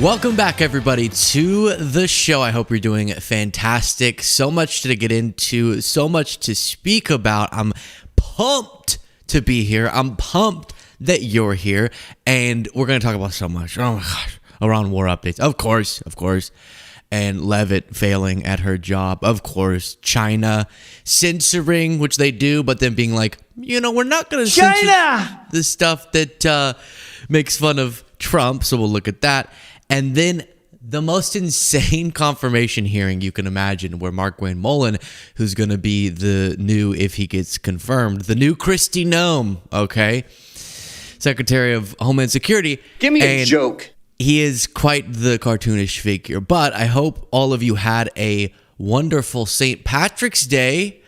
Welcome back, everybody, to the show. I hope you're doing fantastic. So much to get into, so much to speak about. I'm pumped to be here. I'm pumped that you're here, and we're going to talk about so much. Oh my gosh, around war updates, of course, and Leavitt failing at her job, of course. China censoring, which they do, but then being like, we're not going to censor the stuff that makes fun of Trump, so we'll look at that. And then the most insane confirmation hearing you can imagine, where Markwayne Mullin, who's going to be the new, if he gets confirmed, the new Kristi Noem, okay, Secretary of Homeland Security. Give me a joke. He is quite the cartoonish figure, but I hope all of you had a wonderful St. Patrick's Day.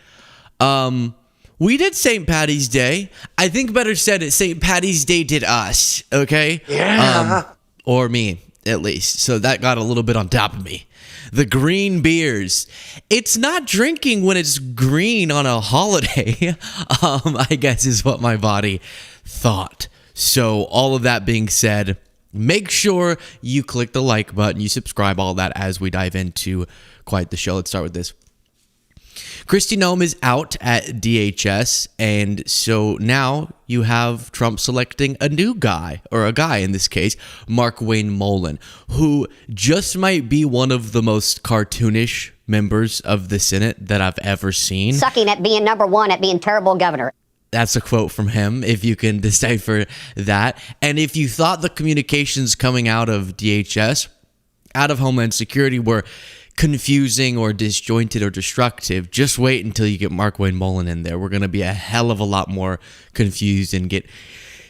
We did St. Patty's Day. I think better said it, St. Patty's Day did us, okay? Yeah. Or me, at least. So that got a little bit on top of me. The green beers. It's not drinking when it's green on a holiday, I guess is what my body thought. So all of that being said, make sure you click the like button, you subscribe, all that as we dive into quite the show. Let's start with this. Kristi Noem is out at DHS, and so now you have Trump selecting a new guy, or a guy in this case, Markwayne Mullin, who just might be one of the most cartoonish members of the Senate that I've ever seen. Sucking at being number one, at being terrible governor. That's a quote from him, if you can decipher that. And if you thought the communications coming out of DHS, out of Homeland Security, were confusing or disjointed or destructive, just wait until you get Markwayne Mullin in there. We're going to be a hell of a lot more confused and get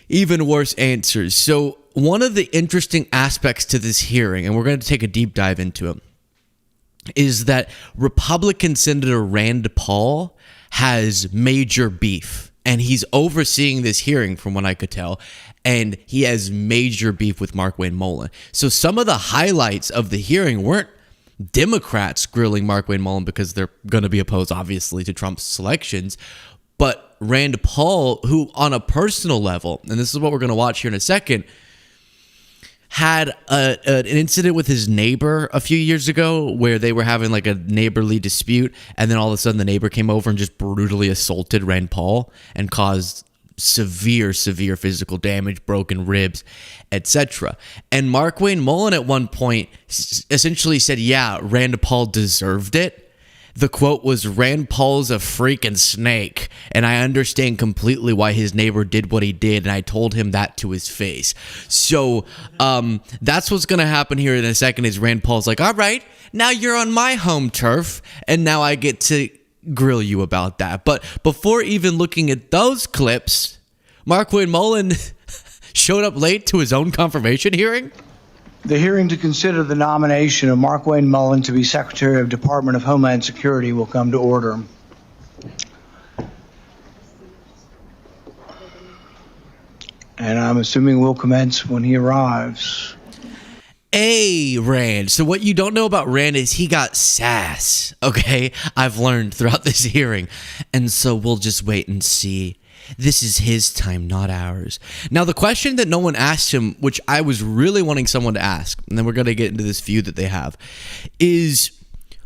even worse answers. So one of the interesting aspects to this hearing, and we're going to take a deep dive into it, is that Republican Senator Rand Paul has major beef, and he's overseeing this hearing from what I could tell, and he has major beef with Markwayne Mullin. So some of the highlights of the hearing weren't Democrats grilling Markwayne Mullin because they're going to be opposed, obviously, to Trump's selections, but Rand Paul, who on a personal level, and this is what we're going to watch here in a second, had an incident with his neighbor a few years ago where they were having like a neighborly dispute, and then all of a sudden the neighbor came over and just brutally assaulted Rand Paul and caused severe physical damage, broken ribs, etc. And Markwayne Mullin at one point essentially said, yeah, Rand Paul deserved it. The quote was, Rand Paul's a freaking snake, and I understand completely why his neighbor did what he did, and I told him that to his face. So that's what's going to happen here in a second, is Rand Paul's like, all right, now you're on my home turf, and now I get to grill you about that. But before even looking at those clips, Markwayne Mullin showed up late to his own confirmation hearing. The hearing to consider the nomination of Markwayne Mullin to be Secretary of Department of Homeland Security will come to order. And I'm assuming we'll commence when he arrives. Hey, Rand. So what you don't know about Rand is he got sass, okay? I've learned throughout this hearing. And so we'll just wait and see. This is his time, not ours. Now, the question that no one asked him, which I was really wanting someone to ask, and then we're going to get into this feud that they have, is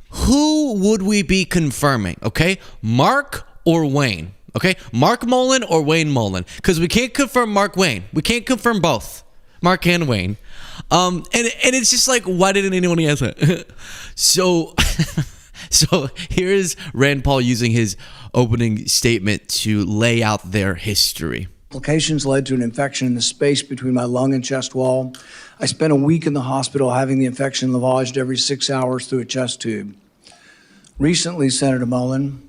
who would we be confirming, okay? Mark or Wayne, okay? Mark Mullin or Wayne Mullin? Because we can't confirm Mark Wayne. We can't confirm both, Mark and Wayne. And it's just like, why didn't anyone answer? So here is Rand Paul using his opening statement to lay out their history. Complications led to an infection in the space between my lung and chest wall. I spent a week in the hospital having the infection lavaged every 6 hours through a chest tube. Recently, Senator Mullin,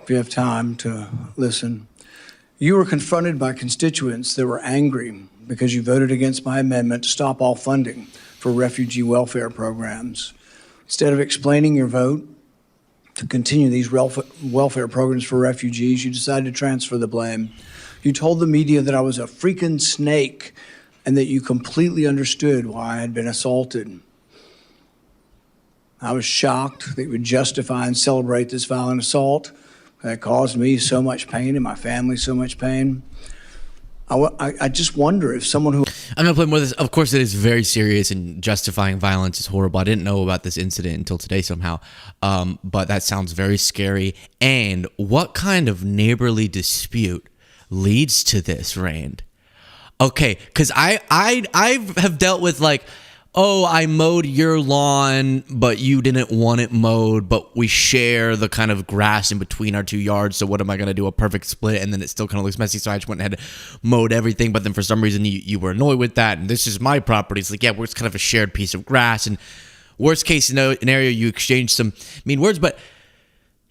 if you have time to listen, you were confronted by constituents that were angry because you voted against my amendment to stop all funding for refugee welfare programs. Instead of explaining your vote to continue these welfare programs for refugees, you decided to transfer the blame. You told the media that I was a freaking snake and that you completely understood why I had been assaulted. I was shocked that you would justify and celebrate this violent. violent assault that caused me so much pain and my family so much pain. I just wonder if someone who I'm gonna play more of this. Of course, it is very serious, and justifying violence is horrible. I didn't know about this incident until today somehow, but that sounds very scary. And what kind of neighborly dispute leads to this, Rand? Okay, because I have dealt with like, oh, I mowed your lawn, but you didn't want it mowed, but we share the kind of grass in between our 2 yards, so what am I going to do, a perfect split, and then it still kind of looks messy, so I just went ahead and mowed everything, but then for some reason you were annoyed with that, and this is my property. It's like, yeah, it's kind of a shared piece of grass, and worst case scenario, you exchange some mean words, but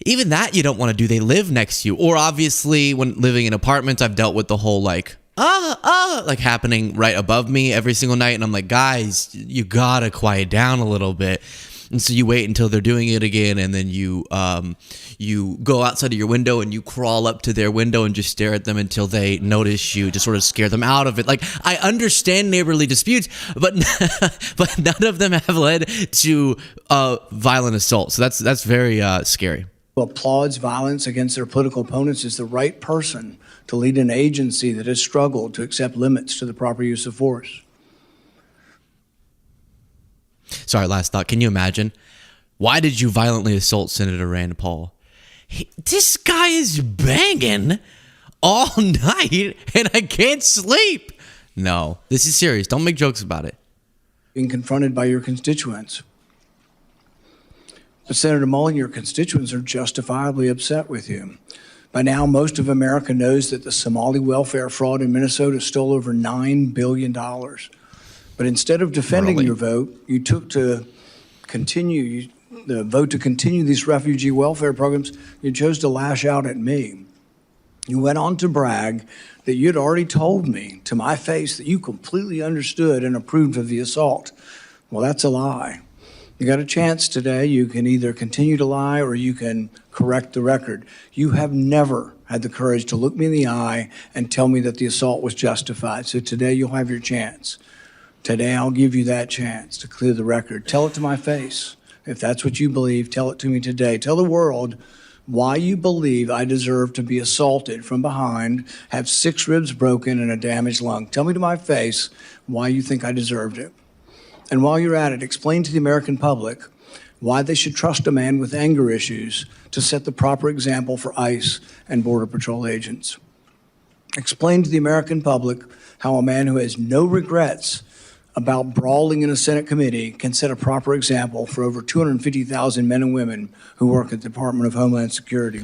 even that you don't want to do. They live next to you. Or obviously, when living in apartments, I've dealt with the whole like, like happening right above me every single night. And I'm like, guys, you gotta quiet down a little bit. And so you wait until they're doing it again, and then you go outside of your window and you crawl up to their window and just stare at them until they notice you, to sort of scare them out of it. Like, I understand neighborly disputes, but but none of them have led to violent assault. So that's very scary. who applauds violence against their political opponents is the right person to lead an agency that has struggled to accept limits to the proper use of force. Sorry, last thought. Can you imagine? Why did you violently assault Senator Rand Paul? This guy is banging all night and I can't sleep. No, this is serious. Don't make jokes about it. Being confronted by your constituents. But Senator Mullin, your constituents are justifiably upset with you. By now, most of America knows that the Somali welfare fraud in Minnesota stole over $9 billion. But instead of defending your vote, you took to continue the vote to continue these refugee welfare programs. You chose to lash out at me. You went on to brag that you'd already told me to my face that you completely understood and approved of the assault. Well, that's a lie. You got a chance today. You can either continue to lie or you can correct the record. You have never had the courage to look me in the eye and tell me that the assault was justified. So today you'll have your chance. Today I'll give you that chance to clear the record. Tell it to my face. If that's what you believe, tell it to me today. Tell the world why you believe I deserve to be assaulted from behind, have 6 ribs broken, and a damaged lung. Tell me to my face why you think I deserved it. And while you're at it, explain to the American public why they should trust a man with anger issues to set the proper example for ICE and Border Patrol agents. Explain to the American public how a man who has no regrets about brawling in a Senate committee can set a proper example for over 250,000 men and women who work at the Department of Homeland Security.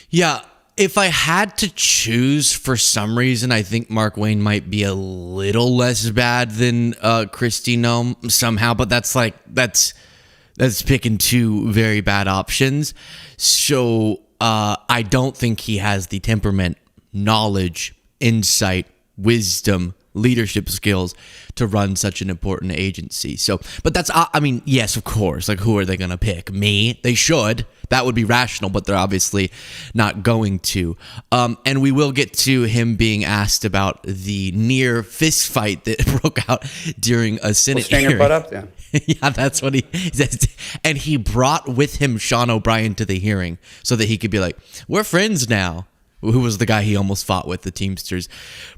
Yeah, if I had to choose for some reason, I think Markwayne might be a little less bad than Kristi Noem somehow, but that's picking 2 very bad options. So I don't think he has the temperament, knowledge, insight, wisdom, leadership skills to run such an important agency. So, but that's, I mean, yes, of course, like, who are they going to pick? Me? They should. That would be rational, but they're obviously not going to. And we will get to him being asked about the near fist fight that broke out during a Senate hearing. Stand your butt up then. Yeah, that's what he says. And he brought with him Sean O'Brien to the hearing so that he could be like, we're friends now. Who was the guy he almost fought with, the Teamsters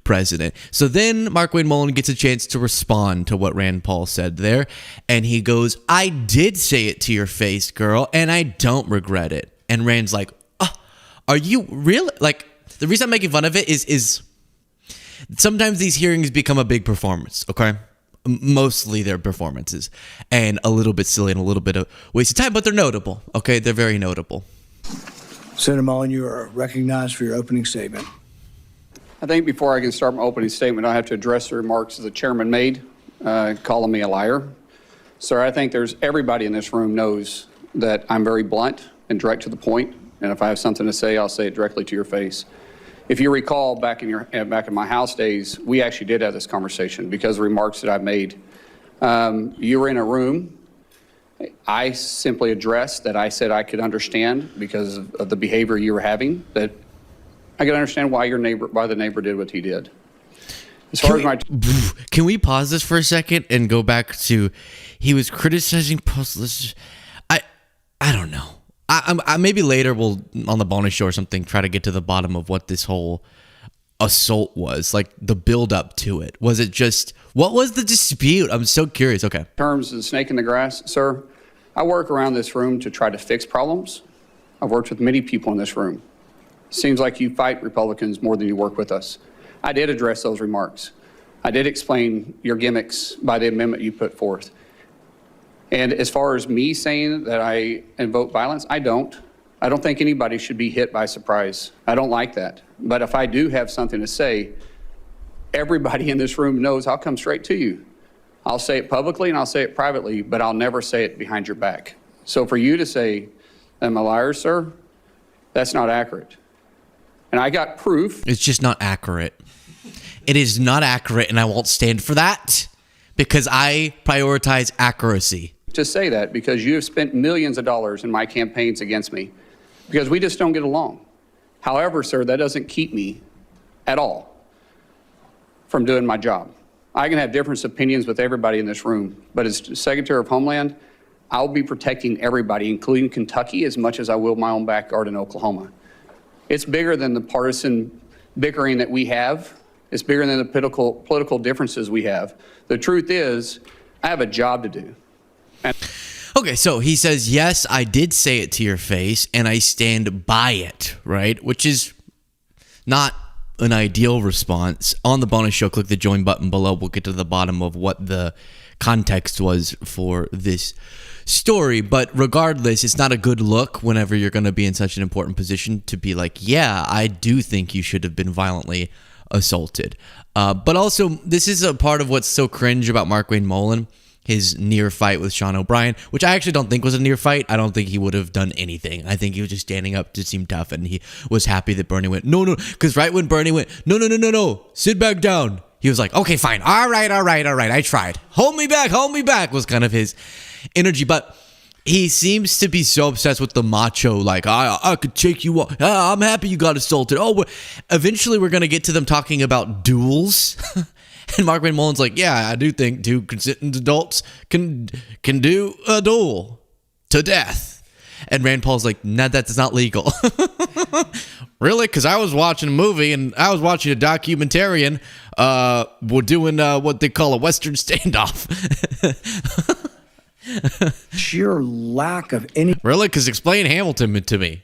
president. So then Markwayne Mullin gets a chance to respond to what Rand Paul said there. And he goes, I did say it to your face, girl, and I don't regret it. And Rand's like, oh, are you really? Like, the reason I'm making fun of it is sometimes these hearings become a big performance, okay? Mostly they're performances. And a little bit silly and a little bit of waste of time, but they're notable, okay? They're very notable. Senator Mullin, you are recognized for your opening statement. I think before I can start my opening statement, I have to address the remarks the chairman made, calling me a liar. Sir, I think everybody in this room knows that I'm very blunt and direct to the point, and if I have something to say, I'll say it directly to your face. If you recall, back in my House days, we actually did have this conversation because of the remarks that I've made. You were in a room. I simply addressed that I said I could understand because of the behavior you were having, that I could understand why the neighbor did what he did. As far as Can we pause this for a second and go back to, he was criticizing post. I don't know. I maybe later we'll, on the bonus show or something, try to get to the bottom of what this whole assault was, like the build up to it. Was it just, what was the dispute? I'm so curious. Okay. In terms of the snake in the grass, sir, I work around this room to try to fix problems. I've worked with many people in this room. Seems like you fight Republicans more than you work with us. I did address those remarks. I did explain your gimmicks by the amendment you put forth. And as far as me saying that I invoke violence, I don't. I don't think anybody should be hit by surprise. I don't like that. But if I do have something to say, everybody in this room knows I'll come straight to you. I'll say it publicly and I'll say it privately, but I'll never say it behind your back. So for you to say, I'm a liar, sir, that's not accurate. And I got proof. It's just not accurate. It is not accurate, and I won't stand for that because I prioritize accuracy. To say that because you have spent millions of dollars in my campaigns against me because we just don't get along. However, sir, that doesn't keep me at all from doing my job. I can have different opinions with everybody in this room, but as Secretary of Homeland, I'll be protecting everybody, including Kentucky, as much as I will my own backyard in Oklahoma. It's bigger than the partisan bickering that we have. It's bigger than the political differences we have. The truth is, I have a job to do. Okay, so he says, yes, I did say it to your face, and I stand by it, right? Which is not an ideal response. On the bonus show, click the join button below. We'll get to the bottom of what the context was for this story. But regardless, it's not a good look whenever you're going to be in such an important position to be like, yeah, I do think you should have been violently assaulted. But also, this is a part of what's so cringe about Markwayne Mullin, his near fight with Sean O'Brien, which I actually don't think was a near fight. I don't think he would have done anything. I think he was just standing up to seem tough, and he was happy that Bernie went, no, because right when Bernie went, no, sit back down, he was like, okay, fine, all right, I tried. Hold me back, was kind of his energy. But he seems to be so obsessed with the macho, like, I could take you on. I'm happy you got assaulted. Eventually we're going to get to them talking about duels. And Markwayne Mullin's like, yeah, I do think two consenting adults can do a duel to death. And Rand Paul's like, no, that's not legal. Really? Because I was watching a movie and I was watching a documentarian. We're doing what they call a Western standoff. Sheer lack of any Really? Because explain Hamilton to me.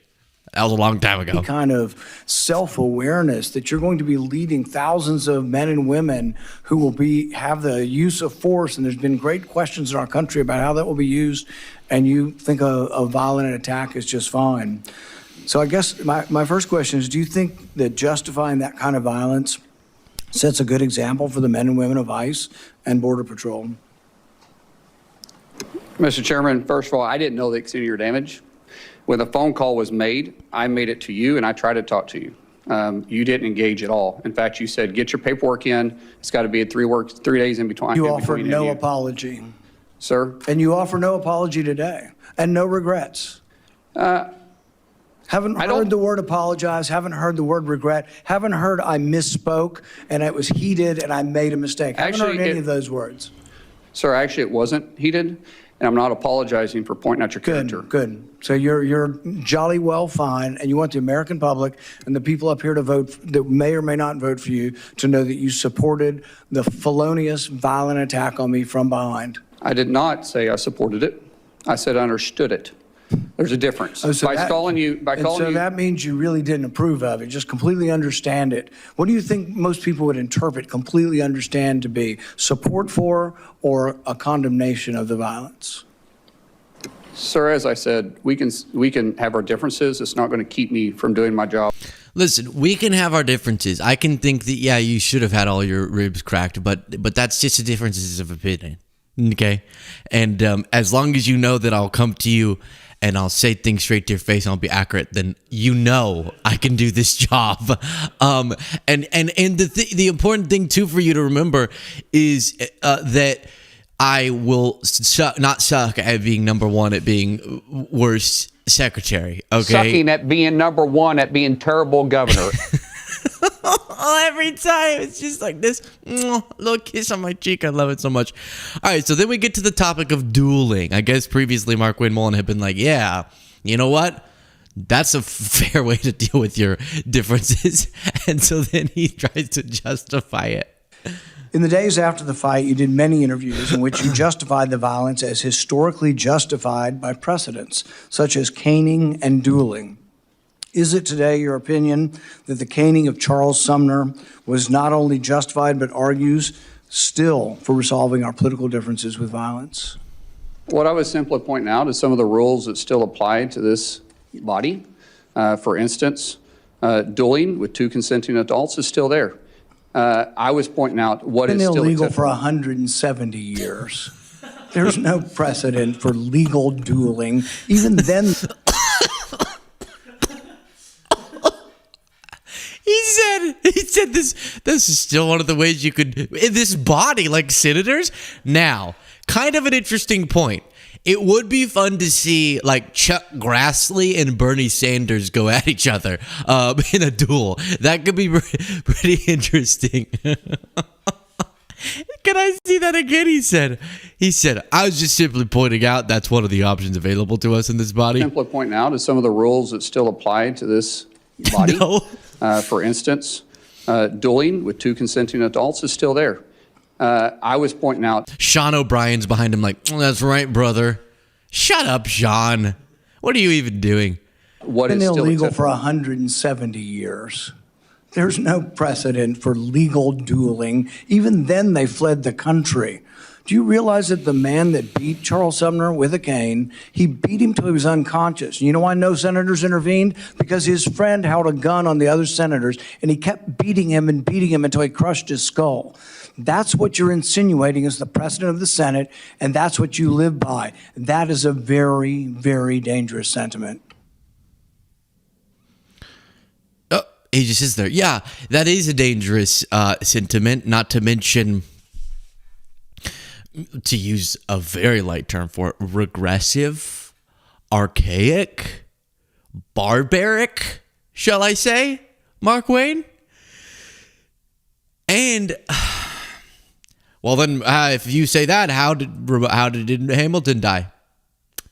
That was a long time ago. kind of self-awareness that you're going to be leading thousands of men and women who will have the use of force, and there's been great questions in our country about how that will be used, and you think a violent attack is just fine. So I guess my first question is, do you think that justifying that kind of violence sets a good example for the men and women of ICE and Border Patrol? Mr. Chairman, first of all, I didn't know the extent of your damage. When the phone call was made, I made it to you and I tried to talk to you. You didn't engage at all. In fact, you said, get your paperwork in. It's got to be at 3 days in between. You offered no apology. Sir? And you offer no apology today and no regrets. Haven't heard the word apologize, haven't heard the word regret, haven't heard I misspoke and it was heated and I made a mistake. Haven't heard any of those words. Sir, actually, it wasn't heated, and I'm not apologizing for pointing out your character. Good. So you're jolly well fine, and you want the American public and the people up here to vote, that may or may not vote for you, to know that you supported the felonious, violent attack on me from behind. I did not say I supported it. I said I understood it. There's a difference. So that means you really didn't approve of it, just completely understand it. What do you think most people would interpret completely understand to be? Support for or a condemnation of the violence? Sir, as I said, we can have our differences. It's not going to keep me from doing my job. Listen, we can have our differences. I can think that, yeah, you should have had all your ribs cracked, but that's just the differences of opinion. Okay? And as long as you know that I'll come to you and I'll say things straight to your face and I'll be accurate, then you know I can do this job. And the important thing too for you to remember is that I will not suck at being number one at being worst secretary. Okay, Sucking at being number one at being terrible governor. Every time it's just like this little kiss on my cheek. I love it so much. All right, so then we get to the topic of dueling. I guess previously Markwayne Mullin had been like, yeah, you know what? That's a fair way to deal with your differences. And so then he tries to justify it. In the days after the fight, you did many interviews in which you justified the violence as historically justified by precedents, such as caning and dueling. Is it today your opinion that the caning of Charles Sumner was not only justified but argues still for resolving our political differences with violence? What I was simply pointing out is some of the rules that still apply to this body. For instance, dueling with 2 consenting adults is still there. I was pointing out what is still illegal for 170 years. There's no precedent for legal dueling. Even then, he said this is still one of the ways you could in this body, like senators. Now, kind of an interesting point. It would be fun to see like Chuck Grassley and Bernie Sanders go at each other in a duel. That could be pretty interesting. Can I see that again? He said, I was just simply pointing out that's one of the options available to us in this body. Simply pointing out is some of the rules that still apply to this body. No. For instance, dueling with 2 consenting adults is still there. I was pointing out. Sean O'Brien's behind him like, that's right, brother. Shut up, Sean. What are you even doing? What is been still illegal for acceptable. 170 years. There's no precedent for legal dueling. Even then, they fled the country. Do you realize that the man that beat Charles Sumner with a cane, he beat him till he was unconscious? You know why no senators intervened? Because his friend held a gun on the other senators, and he kept beating him until he crushed his skull. That's what you're insinuating is the precedent of the Senate, and that's what you live by. That is a very, very dangerous sentiment. Oh, he just sits there. Yeah, that is a dangerous sentiment, not to mention, to use a very light term for it, regressive, archaic, barbaric, shall I say, Markwayne? And well, then, if you say that, how did Hamilton die?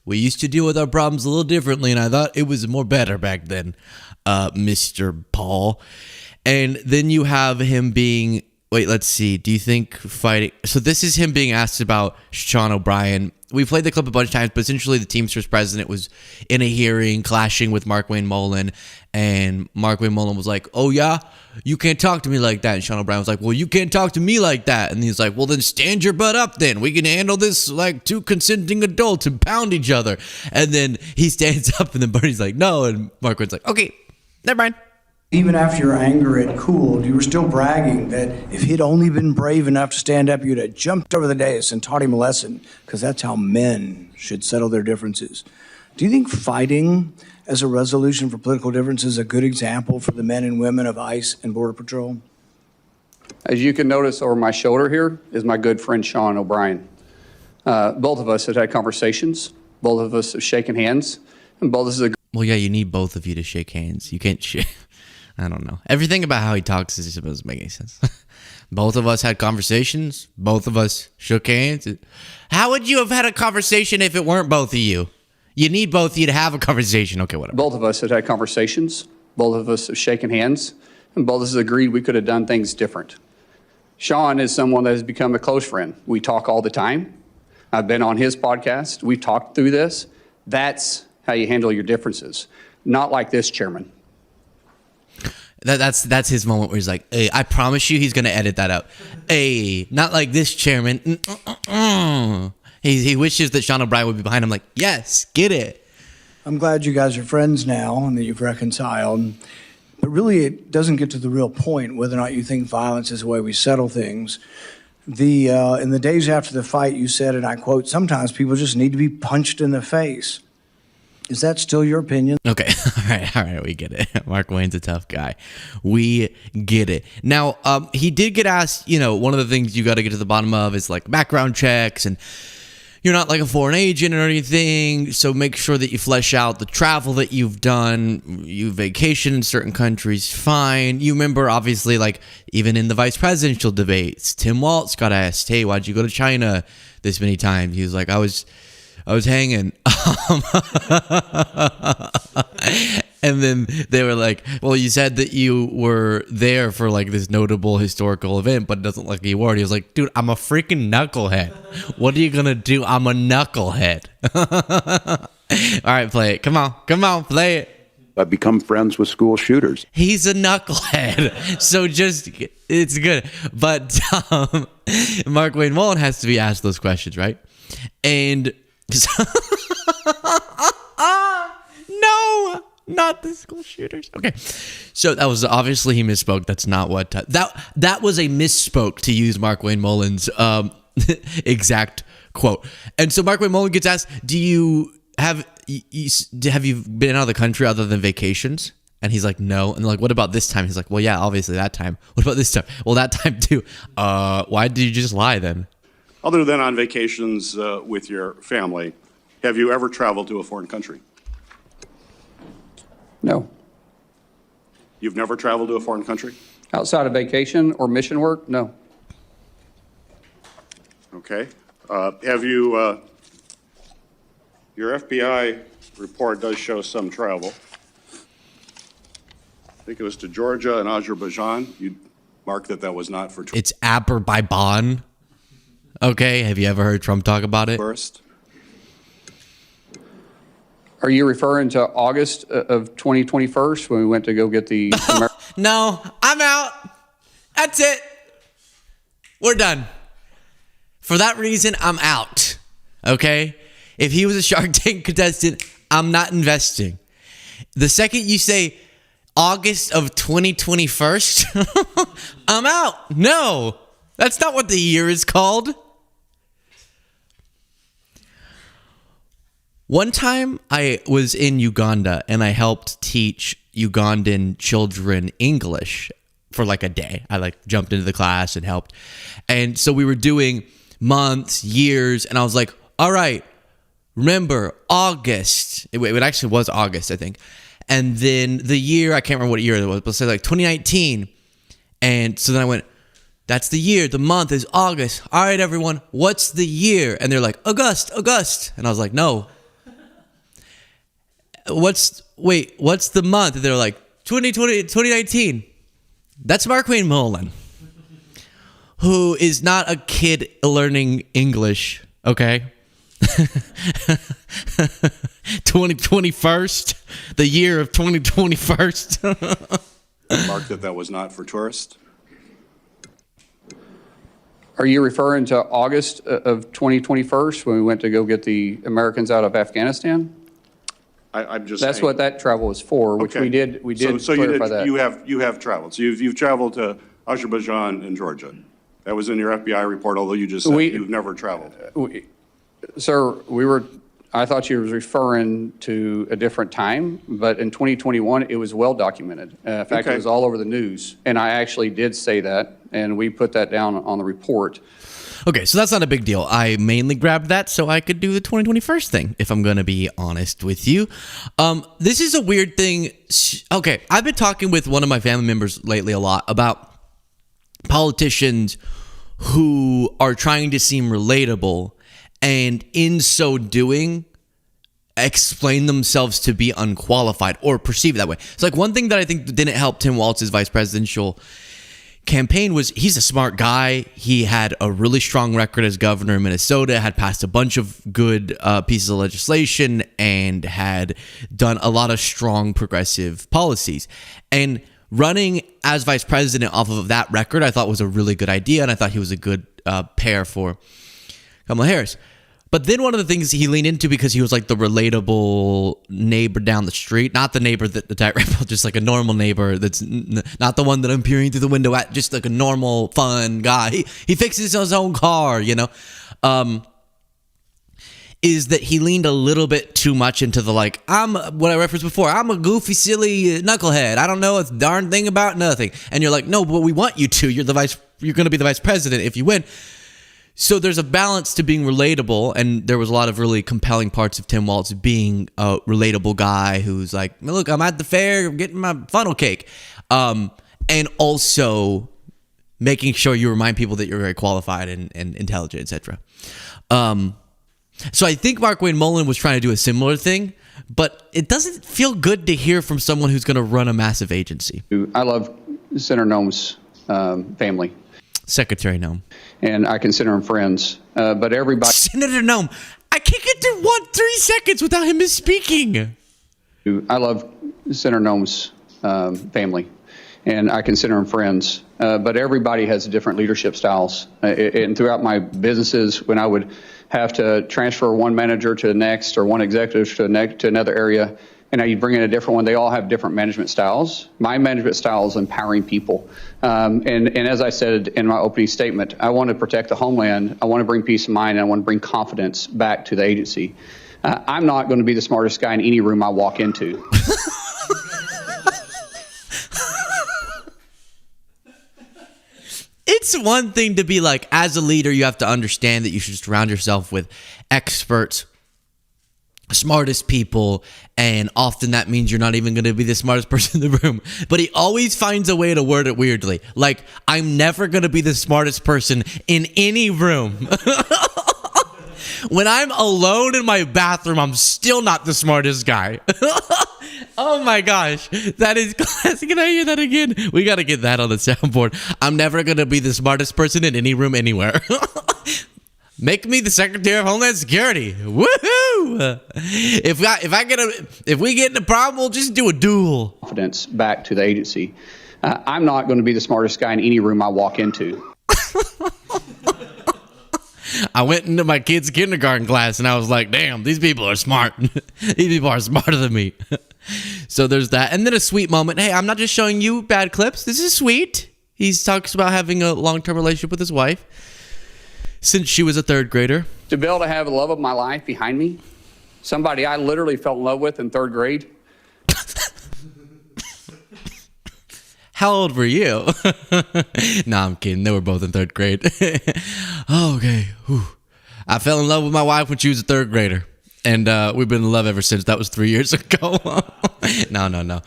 We used to deal with our problems a little differently, and I thought it was more better back then, Mr. Paul. And then you have him being, wait, let's see. Do you think fighting? So this is him being asked about Sean O'Brien. We played the clip a bunch of times, but essentially the Teamsters president was in a hearing clashing with Markwayne Mullin, and Markwayne Mullin was like, oh yeah, you can't talk to me like that. And Sean O'Brien was like, well, you can't talk to me like that. And he's like, well, then stand your butt up then. We can handle this like 2 consenting adults and pound each other. And then he stands up, and then Bernie's like, no. And Markwayne's like, okay, never mind. Even after your anger had cooled, you were still bragging that if he'd only been brave enough to stand up, you'd have jumped over the dais and taught him a lesson, because that's how men should settle their differences. Do you think fighting as a resolution for political differences is a good example for the men and women of ICE and Border Patrol? As you can notice over my shoulder here is my good friend Sean O'Brien. Both of us have had conversations. Both of us have shaken hands. And both of us. Well, yeah, you need both of you to shake hands. You can't shake. I don't know. Everything about how he talks is just doesn't make any sense. Both of us had conversations. Both of us shook hands. How would you have had a conversation if it weren't both of you? You need both of you to have a conversation. Okay, whatever. Both of us have had conversations. Both of us have shaken hands. And both of us agreed we could have done things different. Sean is someone that has become a close friend. We talk all the time. I've been on his podcast. We've talked through this. That's how you handle your differences. Not like this, Chairman. That's his moment where he's like, hey, I promise you he's going to edit that out. Hey, not like this, Chairman. He wishes that Sean O'Brien would be behind him like, yes, get it. I'm glad you guys are friends now and that you've reconciled. But really, it doesn't get to the real point whether or not you think violence is the way we settle things. In the days after the fight, you said, and I quote, sometimes people just need to be punched in the face. Is that still your opinion? Okay. All right. We get it. Markwayne's a tough guy. We get it. Now, he did get asked, one of the things you got to get to the bottom of is like background checks, and you're not like a foreign agent or anything. So make sure that you flesh out the travel that you've done. You vacation in certain countries. Fine. You remember, obviously, like even in the vice presidential debates, Tim Walz got asked, hey, why'd you go to China this many times? He was like, I I was hanging. And then they were like, well, you said that you were there for like this notable historical event, but it doesn't look like you were. And he was like, dude, I'm a freaking knucklehead. What are you going to do? I'm a knucklehead. All right, play it. Come on, play it. I've become friends with school shooters. He's a knucklehead. So just, it's good. But Markwayne Mullin has to be asked those questions, right? And no, not the school shooters. Okay. So that was obviously he misspoke. That's not what that was a misspoke, to use Markwayne Mullin's exact quote. And so Markwayne Mullin gets asked, have you been out of the country other than vacations? And he's like, no. And they're like, what about this time? He's like, well, yeah, obviously that time. What about this time? Well, that time too. Why did you just lie then? Other than on vacations with your family, have you ever traveled to a foreign country? No. You've never traveled to a foreign country? Outside of vacation or mission work? No. Okay. Have you, your FBI report does show some travel. I think it was to Georgia and Azerbaijan. You marked that was not for It's Azerbaijan. Okay. Have you ever heard Trump talk about it? tourists. Are you referring to August of 2021 when we went to go get the No, I'm out. That's it. We're done. For that reason, I'm out. Okay? If he was a Shark Tank contestant, I'm not investing. The second you say August of 2021, I'm out. No, that's not what the year is called. One time I was in Uganda and I helped teach Ugandan children English for like a day. I like jumped into the class and helped. And so we were doing months, years, and I was like, all right, remember August. It actually was August, I think. And then the year, I can't remember what year it was, but say like 2019. And so then I went, that's the year. The month is August. All right, everyone, what's the year? And they're like, August. And I was like, no. What's the month? And they're like, 2019. That's Markwayne Mullin, who is not a kid learning English, okay? 2021, the year of 2021. Marked that was not for tourists. Are you referring to August of 2021 when we went to go get the Americans out of Afghanistan? I'm just That's saying. what that travel was for, which Okay. we did So clarify that. you have traveled. So you've traveled to Azerbaijan and Georgia. That was in your FBI report, although you just said you've never traveled. Sir, I thought you were referring to a different time, but in 2021, it was well documented. In fact, Okay. it was all over the news, and I actually did say that, and we put that down on the report. Okay, so that's not a big deal. I mainly grabbed that so I could do the 2021 thing, if I'm going to be honest with you. This is a weird thing. Okay, I've been talking with one of my family members lately a lot about politicians who are trying to seem relatable and in so doing explain themselves to be unqualified or perceived that way. It's like one thing that I think didn't help Tim Walz's vice presidential campaign was he's a smart guy. He had a really strong record as governor in Minnesota, had passed a bunch of good pieces of legislation, and had done a lot of strong progressive policies. And running as vice president off of that record, I thought was a really good idea, and I thought he was a good pair for Kamala Harris. But then one of the things he leaned into, because he was like the relatable neighbor down the street, not the neighbor that the Tate rebel, just like a normal neighbor that's not the one that I'm peering through the window at, just like a normal, fun guy. He fixes his own car, you know, is that he leaned a little bit too much into the like, I'm what I referenced before, I'm a goofy, silly knucklehead. I don't know a darn thing about nothing. And you're like, no, but we want you to. You're going to be the vice president if you win. So there's a balance to being relatable, and there was a lot of really compelling parts of Tim Walz being a relatable guy who's like, look, I'm at the fair getting my funnel cake. And also making sure you remind people that you're very qualified and intelligent, etc. So I think Markwayne Mullin was trying to do a similar thing, but it doesn't feel good to hear from someone who's going to run a massive agency. I love Senator Noem's family. Secretary Noem. And I consider them friends. But everybody... Senator Noem. I can't get through 3 seconds without him misspeaking. I love Senator Noem's family. And I consider them friends. But everybody has different leadership styles. And throughout my businesses, when I would have to transfer one manager to the next or one executive to another area, and you bring in a different one, they all have different management styles. My management style is empowering people. And as I said in my opening statement, I want to protect the homeland. I want to bring peace of mind. And I want to bring confidence back to the agency. I'm not going to be the smartest guy in any room I walk into. It's one thing to be like, as a leader, you have to understand that you should surround yourself with experts, smartest people, and often that means you're not even going to be the smartest person in the room. But he always finds a way to word it weirdly. Like, I'm never going to be the smartest person in any room. When I'm alone in my bathroom, I'm still not the smartest guy. Oh my gosh, that is classic. Can I hear that again? We got to get that on the soundboard. I'm never going to be the smartest person in any room anywhere. Make me the Secretary of Homeland Security. Woohoo! If we get in a problem, we'll just do a duel. Confidence back to the agency. I'm not going to be the smartest guy in any room I walk into. I went into my kid's kindergarten class and I was like, damn, these people are smart. These people are smarter than me. So there's that. And then a sweet moment. Hey, I'm not just showing you bad clips. This is sweet. He talks about having a long-term relationship with his wife since she was a third grader. To be able to have the love of my life behind me, somebody I literally fell in love with in third grade. How old were you? Nah, I'm kidding. They were both in third grade. Oh, okay. Whew. I fell in love with my wife when she was a third grader. And we've been in love ever since. That was 3 years ago. No.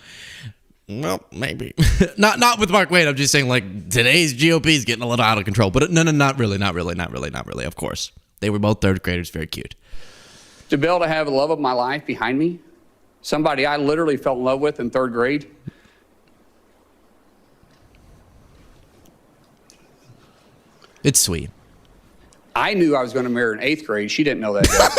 Well, maybe. not with Markwayne. I'm just saying, like, today's GOP is getting a little out of control. But no, not really, of course. They were both third graders. Very cute. To be able to have the love of my life behind me, somebody I literally fell in love with in third grade. It's sweet. I knew I was going to marry her in 8th grade. She didn't know that yet.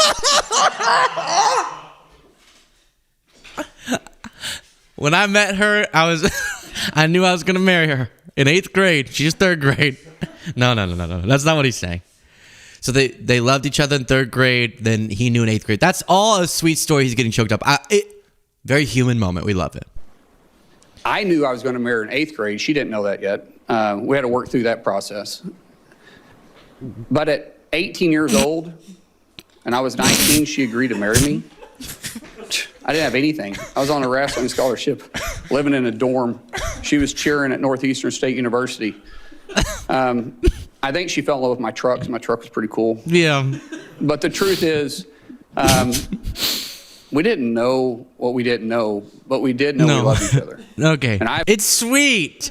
When I met her, I knew I was going to marry her in 8th grade. She's third grade. No. That's not what he's saying. So they loved each other in third grade. Then he knew in 8th grade. That's all a sweet story. He's getting choked up. Very human moment. We love it. I knew I was going to marry her in 8th grade. She didn't know that yet. We had to work through that process. But at 18 years old, and I was 19, she agreed to marry me. I didn't have anything. I was on a wrestling scholarship, living in a dorm. She was cheering at Northeastern State University. I think she fell in love with my truck, because my truck was pretty cool. Yeah. But the truth is, we didn't know what we didn't know, but we did know we loved each other. Okay. And it's sweet.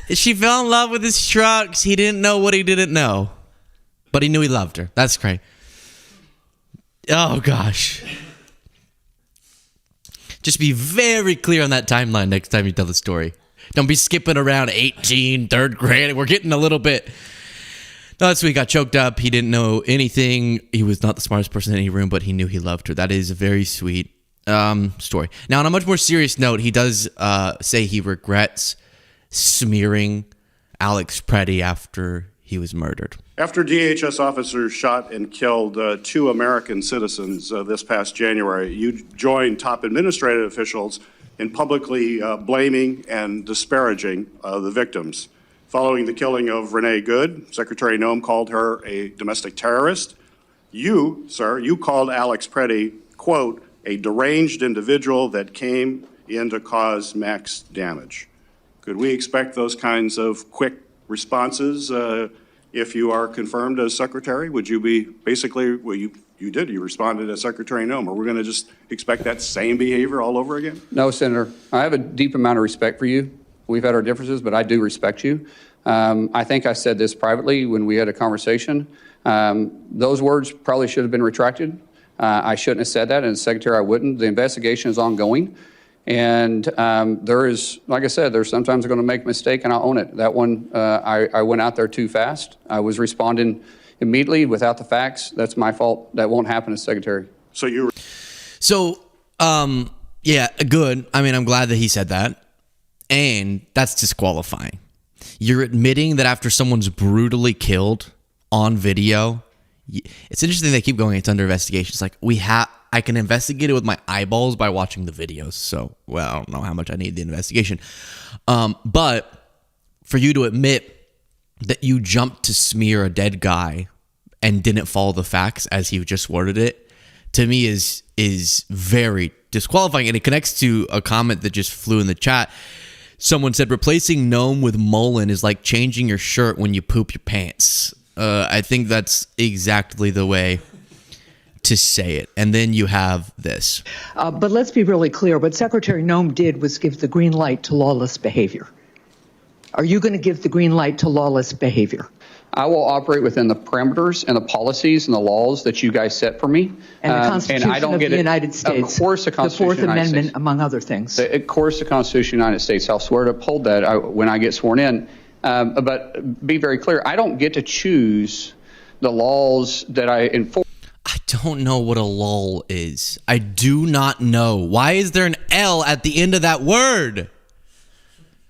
She fell in love with his trucks. He didn't know what he didn't know. But he knew he loved her. That's great. Oh, gosh. Just be very clear on that timeline next time you tell the story. Don't be skipping around 18, third grade. We're getting a little bit... No, that's when he got choked up. He didn't know anything. He was not the smartest person in any room, but he knew he loved her. That is a very sweet story. Now, on a much more serious note, he does say he regrets smearing Alex Preddy after he was murdered. After DHS officers shot and killed 2 American citizens this past January, you joined top administrative officials in publicly blaming and disparaging the victims. Following the killing of Renee Good, Secretary Noem called her a domestic terrorist. You, sir, you called Alex Preddy, quote, a deranged individual that came in to cause max damage. Could we expect those kinds of quick responses if you are confirmed as secretary? Would you be basically, well, you responded as Secretary Noem. Are we going to just expect that same behavior all over again? No, Senator. I have a deep amount of respect for you. We've had our differences, but I do respect you. I think I said this privately when we had a conversation. Those words probably should have been retracted. I shouldn't have said that, and as Secretary, I wouldn't. The investigation is ongoing, and there is, like I said, there's sometimes going to make a mistake, and I'll own it. That one, I went out there too fast. I was responding immediately without the facts. That's my fault. That won't happen as Secretary. Yeah, good. I mean, I'm glad that he said that. And that's disqualifying. You're admitting that after someone's brutally killed on video, it's interesting they keep going, it's under investigation. It's like, I can investigate it with my eyeballs by watching the videos. So, well, I don't know how much I need the investigation. But for you to admit that you jumped to smear a dead guy and didn't follow the facts as he just worded it, to me is very disqualifying. And it connects to a comment that just flew in the chat. Someone said, replacing Gnome with Mullin is like changing your shirt when you poop your pants. I think that's exactly the way to say it. And then you have this. But let's be really clear. What Secretary Gnome did was give the green light to lawless behavior. Are you going to give the green light to lawless behavior? I will operate within the parameters and the policies and the laws that you guys set for me. And the Constitution of the United States. Of course, the Constitution the Fourth of the United Amendment, States. among other things. Of course, the Constitution of the United States. I'll swear to uphold that when I get sworn in. But be very clear, I don't get to choose the laws that I enforce. I don't know what a lull is. I do not know. Why is there an L at the end of that word?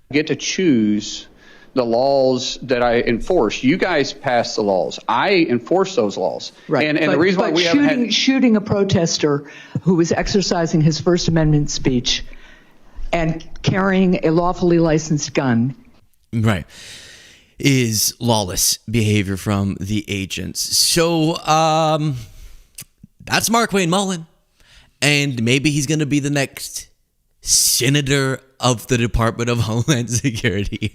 I get to choose the laws that I enforce. You guys pass the laws. I enforce those laws. Right. And the reason why we haven't had... shooting a protester who was exercising his First Amendment speech and carrying a lawfully licensed gun. Right. Is lawless behavior from the agents. So, that's Markwayne Mullin. And maybe he's going to be the next senator of the Department of Homeland Security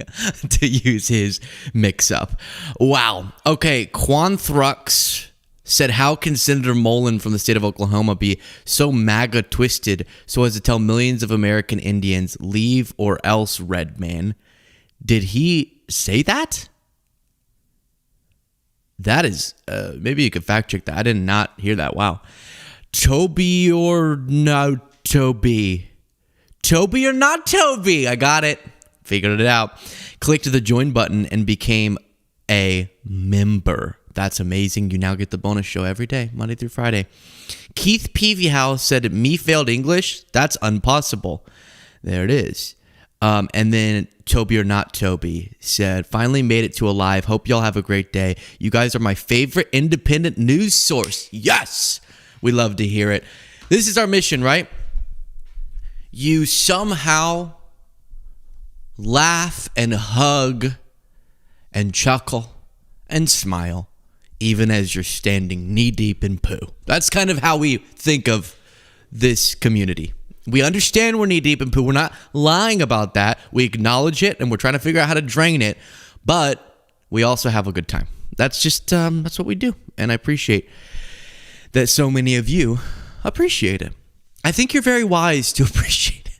to use his mix-up. Wow. Okay, Quan Thrux said, how can Senator Mullin from the state of Oklahoma be so MAGA twisted so as to tell millions of American Indians, leave or else, red man? Did he say that? That is, maybe you could fact check that. I did not hear that. Wow. Toby or no Toby? Toby or not Toby? I got it. Figured it out. Clicked the join button and became a member. That's amazing. You now get the bonus show every day, Monday through Friday. Keith Peavyhouse said, me failed English? That's impossible. There it is. And then Toby or not Toby said, finally made it to a live. Hope y'all have a great day. You guys are my favorite independent news source. Yes. We love to hear it. This is our mission, right? You somehow laugh and hug and chuckle and smile even as you're standing knee deep in poo. That's kind of how we think of this community. We understand we're knee deep in poo. We're not lying about that. We acknowledge it and we're trying to figure out how to drain it, but we also have a good time. That's just, that's what we do. And I appreciate that so many of you appreciate it. I think you're very wise to appreciate it.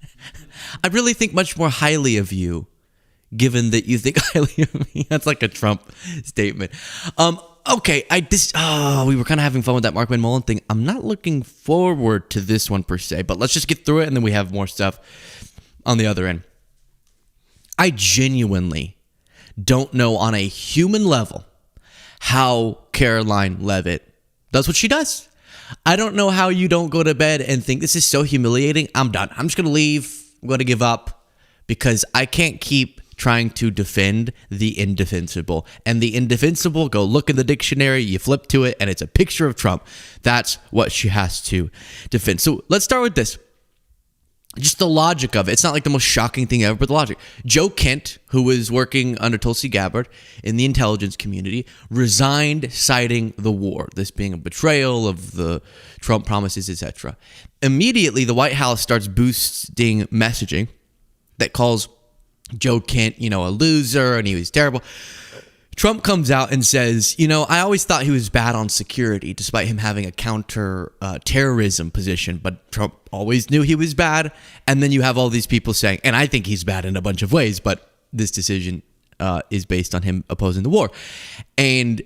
I really think much more highly of you, given that you think highly of me. That's like a Trump statement. Okay, we were kind of having fun with that Markwayne Mullin thing. I'm not looking forward to this one per se, but let's just get through it and then we have more stuff on the other end. I genuinely don't know on a human level how Caroline Leavitt does what she does. I don't know how you don't go to bed and think, this is so humiliating. I'm done. I'm just going to leave. I'm going to give up because I can't keep trying to defend the indefensible. And the indefensible, go look in the dictionary, you flip to it, and it's a picture of Trump. That's what she has to defend. So let's start with this. Just the logic of it. It's not like the most shocking thing ever, but the logic. Joe Kent, who was working under Tulsi Gabbard in the intelligence community, resigned citing the war, this being a betrayal of the Trump promises, etc. Immediately, the White House starts boosting messaging that calls Joe Kent, a loser, and he was terrible. Trump comes out and says, I always thought he was bad on security, despite him having a counter-terrorism position, but Trump always knew he was bad. And then you have all these people saying, and I think he's bad in a bunch of ways, but this decision is based on him opposing the war. And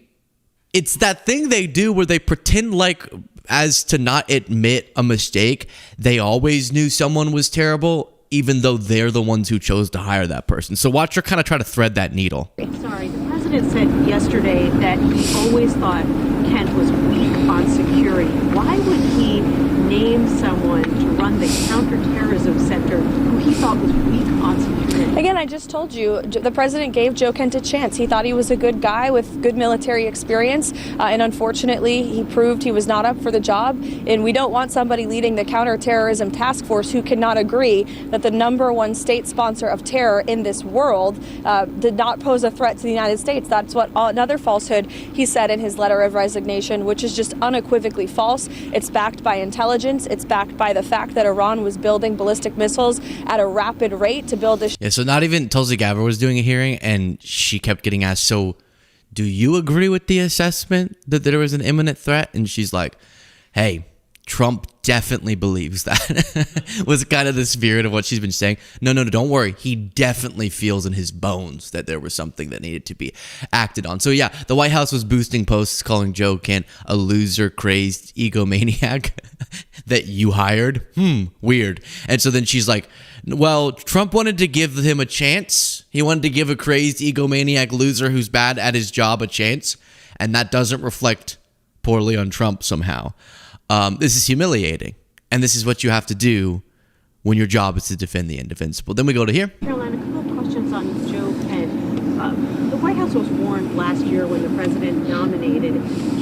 it's that thing they do where they pretend like, as to not admit a mistake, they always knew someone was terrible, even though they're the ones who chose to hire that person. So watch her kind of try to thread that needle. Sorry, the president said yesterday that he always thought Kent was weak on security. Why would he name someone to run the counterterrorism center who he thought was weak on security? Again, I just told you, the president gave Joe Kent a chance. He thought he was a good guy with good military experience, and unfortunately, he proved he was not up for the job. And we don't want somebody leading the counterterrorism task force who cannot agree that the #1 state sponsor of terror in this world did not pose a threat to the United States. That's what another falsehood he said in his letter of resignation, which is just unequivocally false. It's backed by intelligence. It's backed by the fact that Iran was building ballistic missiles at a rapid rate to build a... Yeah, so not even Tulsi Gabbard was doing a hearing, and she kept getting asked, so do you agree with the assessment that there was an imminent threat? And she's like, hey, Trump definitely believes that. Was kind of the spirit of what she's been saying. No, don't worry. He definitely feels in his bones that there was something that needed to be acted on. So yeah, the White House was boosting posts calling Joe Kent a loser, crazed egomaniac that you hired. Weird. And so then she's like, well, Trump wanted to give him a chance. He wanted to give a crazed egomaniac loser who's bad at his job a chance. And that doesn't reflect poorly on Trump somehow. This is humiliating, and this is what you have to do when your job is to defend the indefensible. Then we go to here. Caroline, a couple of questions on Joe Kent. The White House was warned last year when the president nominated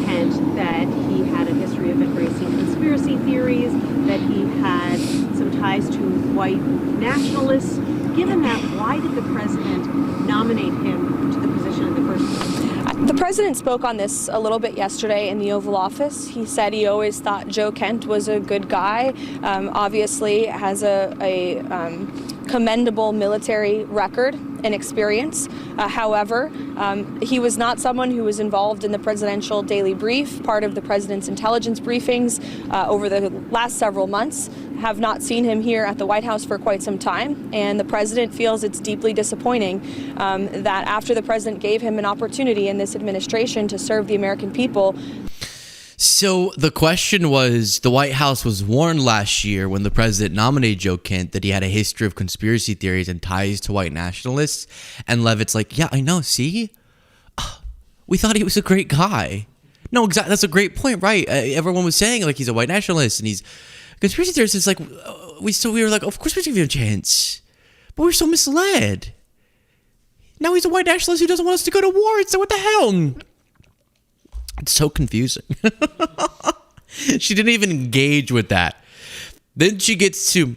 Kent that he had a history of embracing conspiracy theories, that he had some ties to white nationalists. Given that, why did the president nominate him to the position in the first place? The president spoke on this a little bit yesterday in the Oval Office. He said he always thought Joe Kent was a good guy, obviously has a commendable military record and experience. However, he was not someone who was involved in the presidential daily brief, part of the president's intelligence briefings over the last several months. Have not seen him here at the White House for quite some time, and the president feels it's deeply disappointing that after the president gave him an opportunity in this administration to serve the American people. So the question was, the White House was warned last year when the president nominated Joe Kent that he had a history of conspiracy theories and ties to white nationalists. And Leavitt's like, yeah, I know, see? We thought he was a great guy. No, exactly. That's a great point, right? Everyone was saying like he's a white nationalist and he's conspiracy theorists. It's like we were like, of course we're giving him a chance, but we're so misled. Now he's a white nationalist who doesn't want us to go to war. So what the hell? It's so confusing. She didn't even engage with that. Then she gets to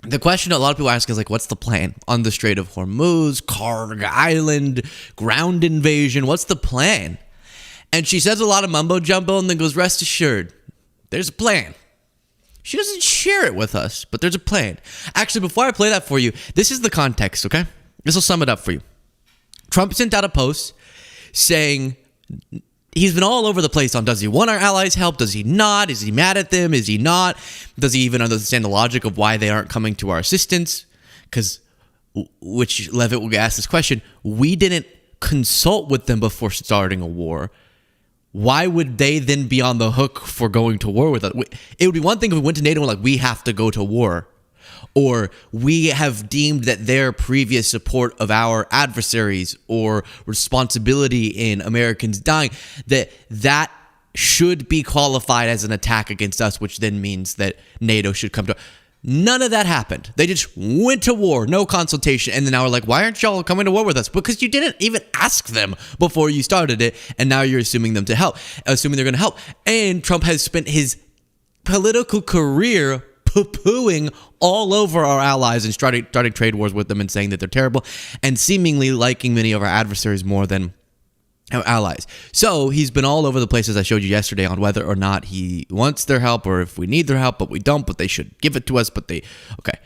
the question a lot of people ask is like, what's the plan on the Strait of Hormuz, Carg Island, ground invasion? What's the plan? And she says a lot of mumbo jumbo and then goes, rest assured, there's a plan. She doesn't share it with us, but there's a plan. Actually, before I play that for you, this is the context, okay? This will sum it up for you. Trump sent out a post saying he's been all over the place on, does he want our allies' help? Does he not? Is he mad at them? Is he not? Does he even understand the logic of why they aren't coming to our assistance? Because, which Leavitt will ask this question, we didn't consult with them before starting a war. Why would they then be on the hook for going to war with us? It would be one thing if we went to NATO and like, we have to go to war. Or we have deemed that their previous support of our adversaries or responsibility in Americans dying, that should be qualified as an attack against us, which then means that NATO should come to. None of that happened. They just went to war, no consultation. And then now we're like, why aren't y'all coming to war with us? Because you didn't even ask them before you started it. And now you're assuming they're going to help. And Trump has spent his political career poo-pooing all over our allies and starting trade wars with them and saying that they're terrible and seemingly liking many of our adversaries more than our allies. So he's been all over the place, as I showed you yesterday, on whether or not he wants their help or if we need their help, but we don't, but they should give it to us, okay.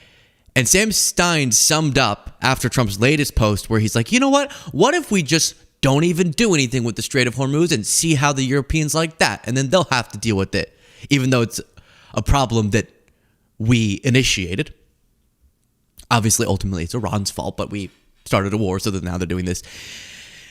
And Sam Stein summed up after Trump's latest post where he's like, you know what? What if we just don't even do anything with the Strait of Hormuz and see how the Europeans like that? And then they'll have to deal with it, even though it's a problem that we initiated. Obviously, ultimately, it's Iran's fault, but we started a war, so that now they're doing this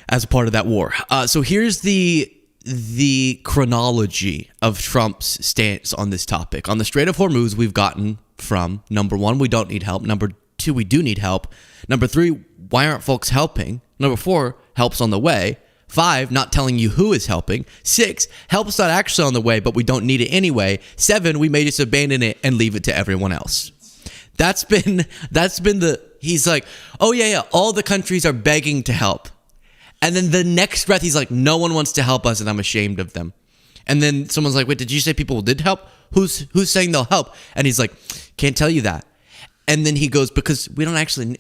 as a part of that war. So here's the the chronology of Trump's stance on this topic. On the Strait of Hormuz, we've gotten from, number one, we don't need help. Number two, we do need help. Number three, why aren't folks helping? Number four, help's on the way. 5, not telling you who is helping. 6, help's not actually on the way, but we don't need it anyway. 7, we may just abandon it and leave it to everyone else. That's been he's like, oh yeah, all the countries are begging to help. And then the next breath, he's like, no one wants to help us and I'm ashamed of them. And then someone's like, wait, did you say people did help? Who's saying they'll help? And he's like, can't tell you that. And then he goes, because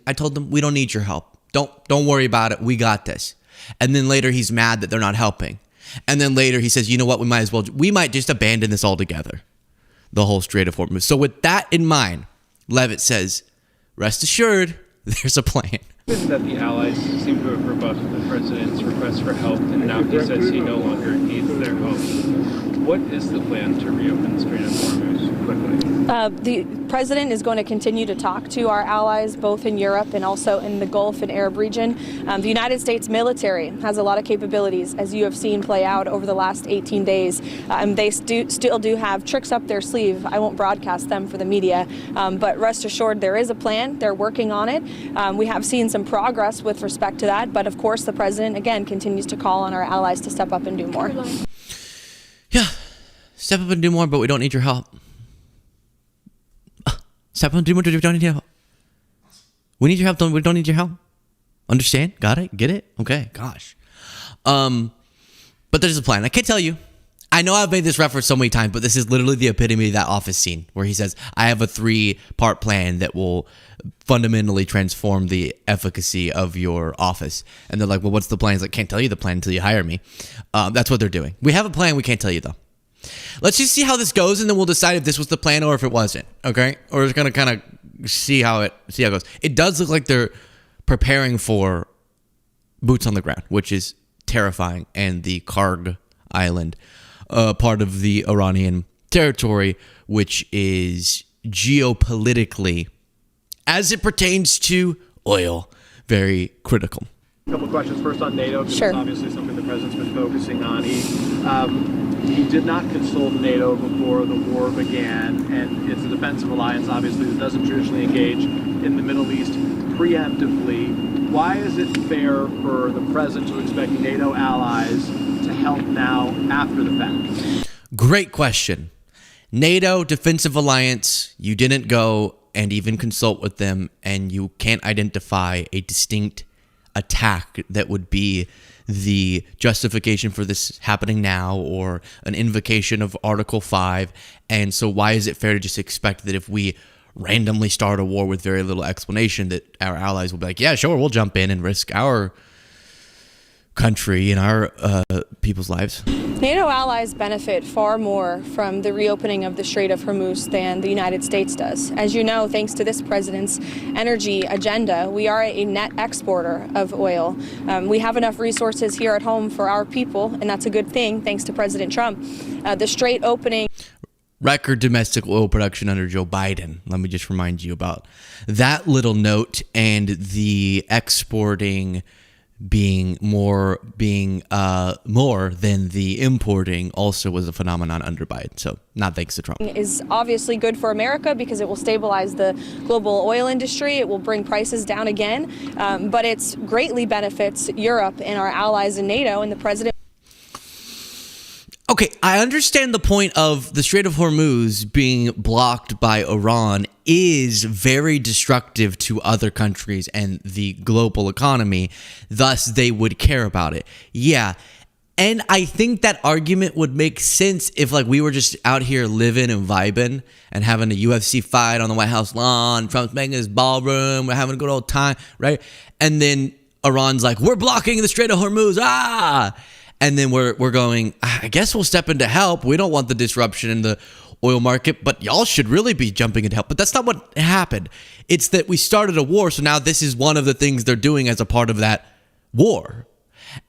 I told them we don't need your help. Don't worry about it. We got this. And then later he's mad that they're not helping. And then later he says, you know what, we might just abandon this altogether. The whole Strait of Hormuz. So with that in mind, Leavitt says, rest assured, there's a plan. Given that the allies seem to have rebuffed the president's request for help, and now he says he no longer needs their help, what is the plan to reopen the Strait of Hormuz quickly? The president is going to continue to talk to our allies, both in Europe and also in the Gulf and Arab region. The United States military has a lot of capabilities, as you have seen play out over the last 18 days. They still do have tricks up their sleeve. I won't broadcast them for the media, but rest assured there is a plan. They're working on it. We have seen some progress with respect to that, but of course the president, again, continues to call on our allies to step up and do more. Yeah, step up and do more, but we don't need your help. Step up and do more, but we don't need your help. We need your help, we don't need your help. Understand? Got it? Get it? Okay, gosh. But there's a plan. I can't tell you. I know I've made this reference so many times, but this is literally the epitome of that Office scene where he says, I have a 3-part plan that will fundamentally transform the efficacy of your office. And they're like, well, what's the plan? He's like, can't tell you the plan until you hire me. That's what they're doing. We have a plan. We can't tell you, though. Let's just see how this goes, and then we'll decide if this was the plan or if it wasn't, okay? Or we're just going to kind of see how it goes. It does look like they're preparing for boots on the ground, which is terrifying, and the Karg Island, part of the Iranian territory, which is geopolitically, as it pertains to oil, very critical. A couple questions. First on NATO, because it's obviously something the president's been focusing on. He did not consult NATO before the war began, and it's a defensive alliance, obviously, that doesn't traditionally engage in the Middle East preemptively. Why is it fair for the president to expect NATO allies to help now after the fact? Great question. NATO, defensive alliance, you didn't go and even consult with them, and you can't identify a distinct attack that would be the justification for this happening now or an invocation of Article 5. And so why is it fair to just expect that if we randomly start a war with very little explanation that our allies will be like, yeah, sure, we'll jump in and risk our country and our people's lives? NATO allies benefit far more from the reopening of the Strait of Hormuz than the United States does. As you know, thanks to this president's energy agenda, we are a net exporter of oil. We have enough resources here at home for our people, and that's a good thing, thanks to President Trump. The Strait opening... Record domestic oil production under Joe Biden. Let me just remind you about that little note, and the exporting being more than the importing also was a phenomenon under Biden. So not thanks to Trump. Is obviously good for America because it will stabilize the global oil industry. It will bring prices down again, but it greatly benefits Europe and our allies in NATO, and the president. Okay, I understand the point of the Strait of Hormuz being blocked by Iran is very destructive to other countries and the global economy, thus they would care about it. Yeah, and I think that argument would make sense if we were just out here living and vibing and having a UFC fight on the White House lawn, Trump's making his ballroom, we're having a good old time, right? And then Iran's like, we're blocking the Strait of Hormuz, and then we're going, I guess we'll step in to help. We don't want the disruption in the oil market, but y'all should really be jumping in to help. But that's not what happened. It's that we started a war, so now this is one of the things they're doing as a part of that war.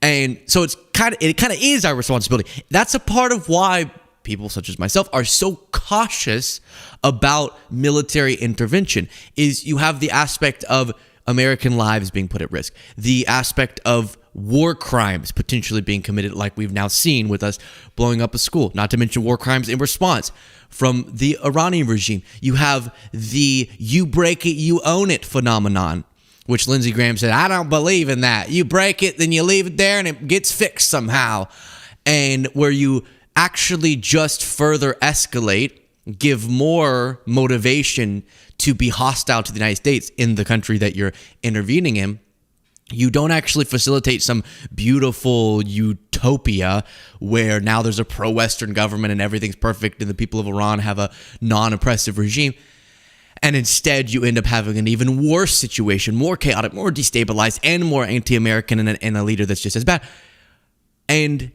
And so it kind of is our responsibility. That's a part of why people such as myself are so cautious about military intervention, is you have the aspect of American lives being put at risk, the aspect of war crimes potentially being committed, like we've now seen with us blowing up a school, not to mention war crimes in response from the Iranian regime. You have the you break it, you own it phenomenon, which Lindsey Graham said, I don't believe in that. You break it, then you leave it there and it gets fixed somehow. And where you actually just further escalate, give more motivation to be hostile to the United States in the country that you're intervening in. You don't actually facilitate some beautiful utopia where now there's a pro-Western government and everything's perfect and the people of Iran have a non-oppressive regime. And instead, you end up having an even worse situation, more chaotic, more destabilized, and more anti-American, and a leader that's just as bad. And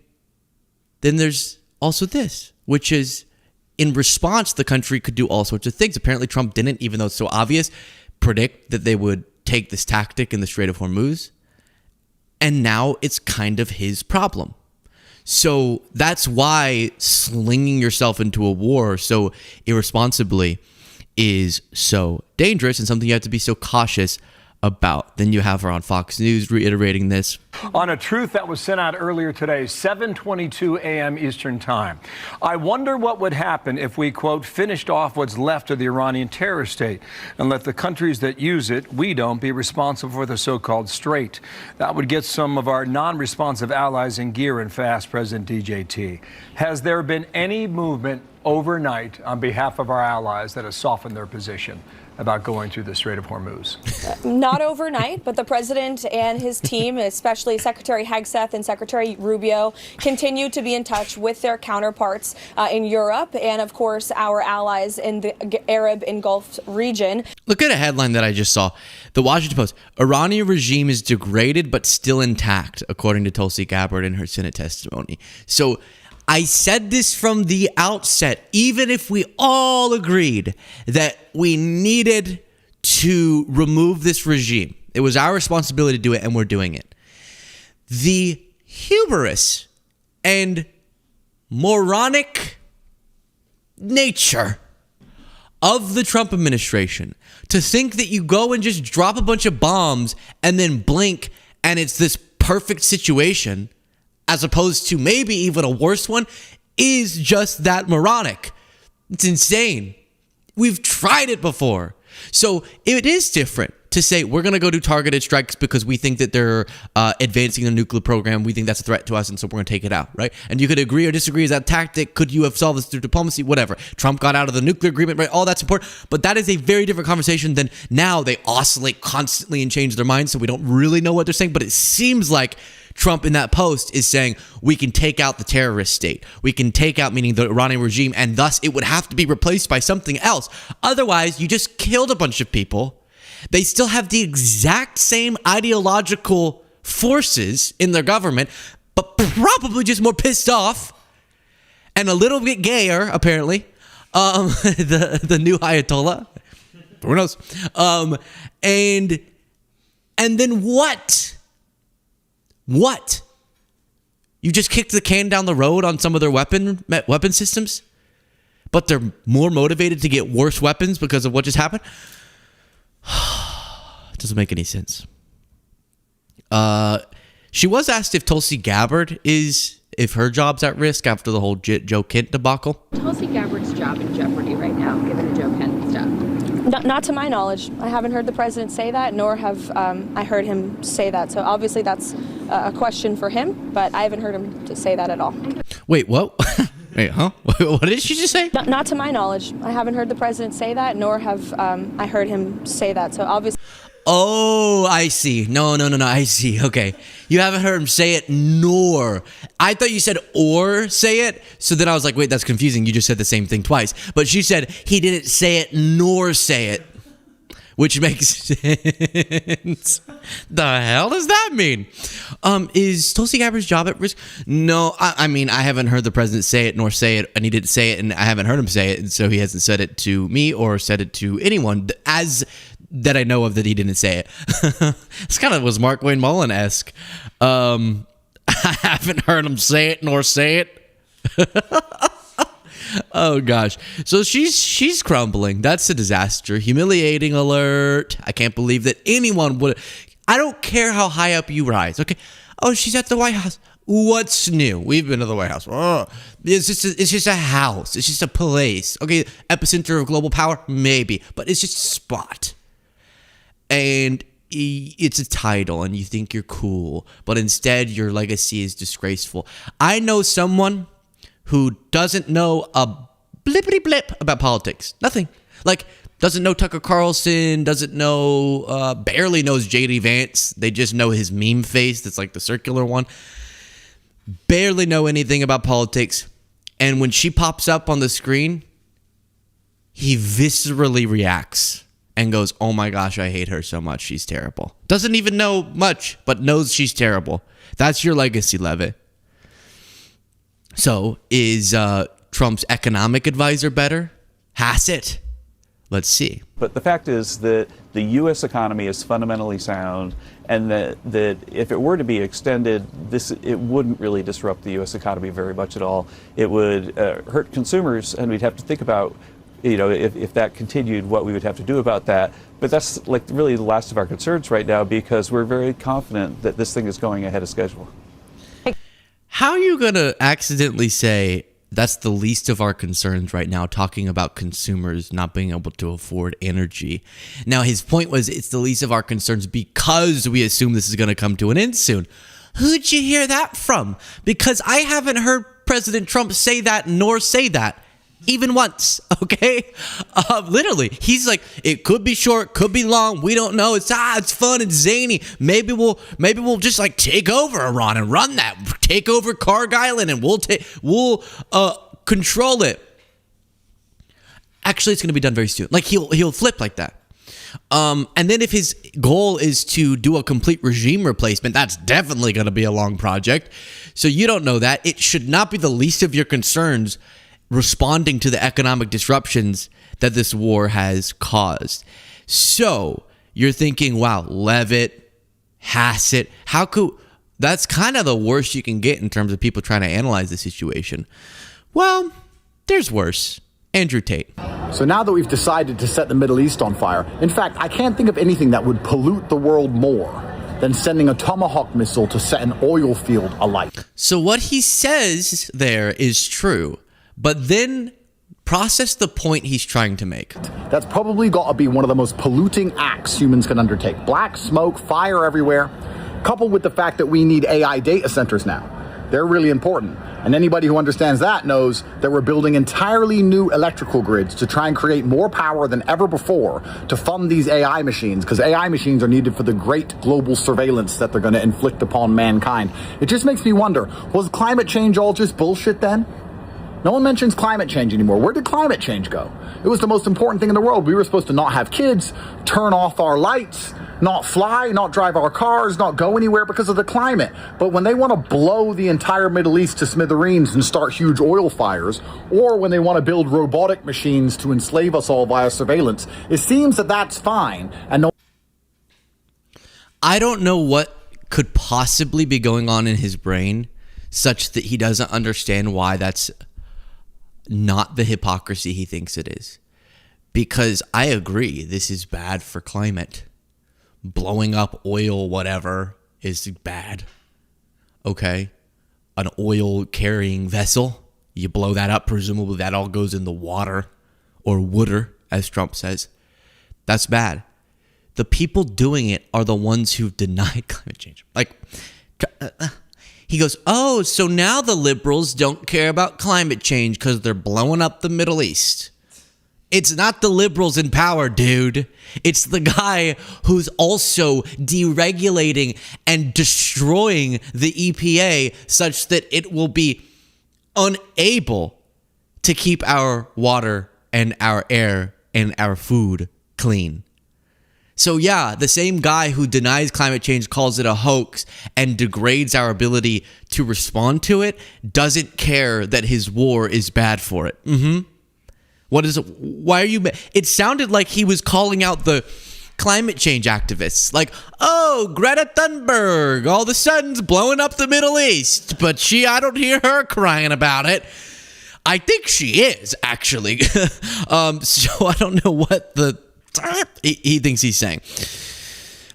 then there's also this, which is in response, the country could do all sorts of things. Apparently, Trump didn't, even though it's so obvious, predict that they would take this tactic in the Strait of Hormuz. And now it's kind of his problem. So that's why slinging yourself into a war so irresponsibly is so dangerous and something you have to be so cautious about. Then you have her on Fox News reiterating this. On a truth that was sent out earlier today, 7:22 a.m. Eastern Time. I wonder what would happen if we, quote, finished off what's left of the Iranian terror state and let the countries that use it, we don't, be responsible for the so-called strait. That would get some of our non-responsive allies in gear and fast, President DJT. Has there been any movement overnight on behalf of our allies that has softened their position about going through the Strait of Hormuz? Not overnight, but the president and his team, especially Secretary Hegseth and Secretary Rubio, continue to be in touch with their counterparts in Europe and, of course, our allies in the Arab engulfed region. Look at a headline that I just saw. The Washington Post. Iranian regime is degraded but still intact, according to Tulsi Gabbard in her Senate testimony. So I said this from the outset, even if we all agreed that we needed to remove this regime, it was our responsibility to do it, and we're doing it. The hubris and moronic nature of the Trump administration to think that you go and just drop a bunch of bombs and then blink and it's this perfect situation, as opposed to maybe even a worse one, is just that moronic. It's insane. We've tried it before. So it is different to say we're going to go do targeted strikes because we think that they're advancing the nuclear program. We think that's a threat to us, and so we're going to take it out, right? And you could agree or disagree. Is that tactic? Could you have solved this through diplomacy? Whatever. Trump got out of the nuclear agreement, right? All that's important. But that is a very different conversation than now they oscillate constantly and change their minds, so we don't really know what they're saying. But it seems like Trump in that post is saying we can take out the terrorist state. We can take out, meaning the Iranian regime, and thus it would have to be replaced by something else. Otherwise, you just killed a bunch of people. They still have the exact same ideological forces in their government, but probably just more pissed off and a little bit gayer, apparently. The new Ayatollah. Who knows? And then what? What? You just kicked the can down the road on some of their weapon systems, but they're more motivated to get worse weapons because of what just happened? It doesn't make any sense. She was asked if Tulsi Gabbard if her job's at risk after the whole Joe Kent debacle. Tulsi Gabbard's job in jeopardy right now, given the Joe Kent stuff. Not to my knowledge. I haven't heard the president say that, nor have I heard him say that. So obviously that's a question for him, but I haven't heard him to say that at all. Wait, what? Wait, huh? What did she just say? Not to my knowledge. I haven't heard the president say that, nor have I heard him say that. So obviously. Oh, I see. No, I see. Okay. You haven't heard him say it, nor. I thought you said or say it. So then I was like, wait, that's confusing. You just said the same thing twice. But she said he didn't say it, nor say it, which makes sense. The hell does that mean? Is Tulsi Gabbard's job at risk? No, I mean, I haven't heard the president say it, nor say it, and he didn't say it, and I haven't heard him say it, and so he hasn't said it to me or said it to anyone that I know of that he didn't say it. This kind of was Markwayne Mullin-esque. I haven't heard him say it nor say it. Oh gosh. So she's crumbling. That's a disaster. Humiliating alert. I can't believe that anyone would. I don't care how high up you rise. Okay. Oh, she's at the White House. What's new? We've been to the White House. Oh, it's just a house. It's just a place. Okay, epicenter of global power? Maybe. But it's just a spot. And it's a title and you think you're cool. But instead, your legacy is disgraceful. I know someone who doesn't know a blippity blip about politics. Nothing. Like, doesn't know Tucker Carlson, doesn't know, barely knows JD Vance. They just know his meme face. That's like the circular one. Barely know anything about politics. And when she pops up on the screen, he viscerally reacts and goes, oh my gosh, I hate her so much. She's terrible. Doesn't even know much, but knows she's terrible. That's your legacy, Leavitt. So is Trump's economic advisor better? Has it? Let's see. But the fact is that the U.S. economy is fundamentally sound, and that if it were to be extended, it wouldn't really disrupt the U.S. economy very much at all. It would hurt consumers, and we'd have to think about, if that continued, what we would have to do about that. But that's like really the last of our concerns right now, because we're very confident that this thing is going ahead of schedule. How are you going to accidentally say that's the least of our concerns right now, talking about consumers not being able to afford energy? Now, his point was it's the least of our concerns because we assume this is going to come to an end soon. Who'd you hear that from? Because I haven't heard President Trump say that nor say that. Even once, okay? Literally, he's like, it could be short, could be long. We don't know. It's fun and zany. Maybe we'll just like take over Iran and run that. Take over Karg Island and we'll control it. Actually, it's going to be done very soon. Like he'll flip like that. And then if his goal is to do a complete regime replacement, that's definitely going to be a long project. So you don't know that. It should not be the least of your concerns responding to the economic disruptions that this war has caused. So you're thinking, wow, Leavitt, Hassett, that's kind of the worst you can get in terms of people trying to analyze the situation. Well, there's worse. Andrew Tate. So now that we've decided to set the Middle East on fire, in fact, I can't think of anything that would pollute the world more than sending a Tomahawk missile to set an oil field alight. So what he says there is true. But then process the point he's trying to make. That's probably got to be one of the most polluting acts humans can undertake. Black smoke, fire everywhere, coupled with the fact that we need AI data centers now. They're really important. And anybody who understands that knows that we're building entirely new electrical grids to try and create more power than ever before to fund these AI machines, because AI machines are needed for the great global surveillance that they're going to inflict upon mankind. It just makes me wonder, was climate change all just bullshit then? No one mentions climate change anymore. Where did climate change go? It was the most important thing in the world. We were supposed to not have kids, turn off our lights, not fly, not drive our cars, not go anywhere because of the climate. But when they want to blow the entire Middle East to smithereens and start huge oil fires, or when they want to build robotic machines to enslave us all via surveillance, it seems that that's fine. And no. I don't know what could possibly be going on in his brain such that he doesn't understand why that's not the hypocrisy he thinks it is. Because I agree, this is bad for climate. Blowing up oil, whatever, is bad. Okay? An oil carrying vessel, you blow that up, presumably that all goes in the water, or water, as Trump says. That's bad. The people doing it are the ones who've denied climate change. Like, he goes, oh, so now the liberals don't care about climate change because they're blowing up the Middle East. It's not the liberals in power, dude. It's the guy who's also deregulating and destroying the EPA such that it will be unable to keep our water and our air and our food clean. So yeah, the same guy who denies climate change, calls it a hoax, and degrades our ability to respond to it, doesn't care that his war is bad for it. What is it? Why are you? It sounded like he was calling out the climate change activists. Like, oh, Greta Thunberg, all the sun's blowing up the Middle East, but I don't hear her crying about it. I think she is, actually. So I don't know what he thinks he's saying.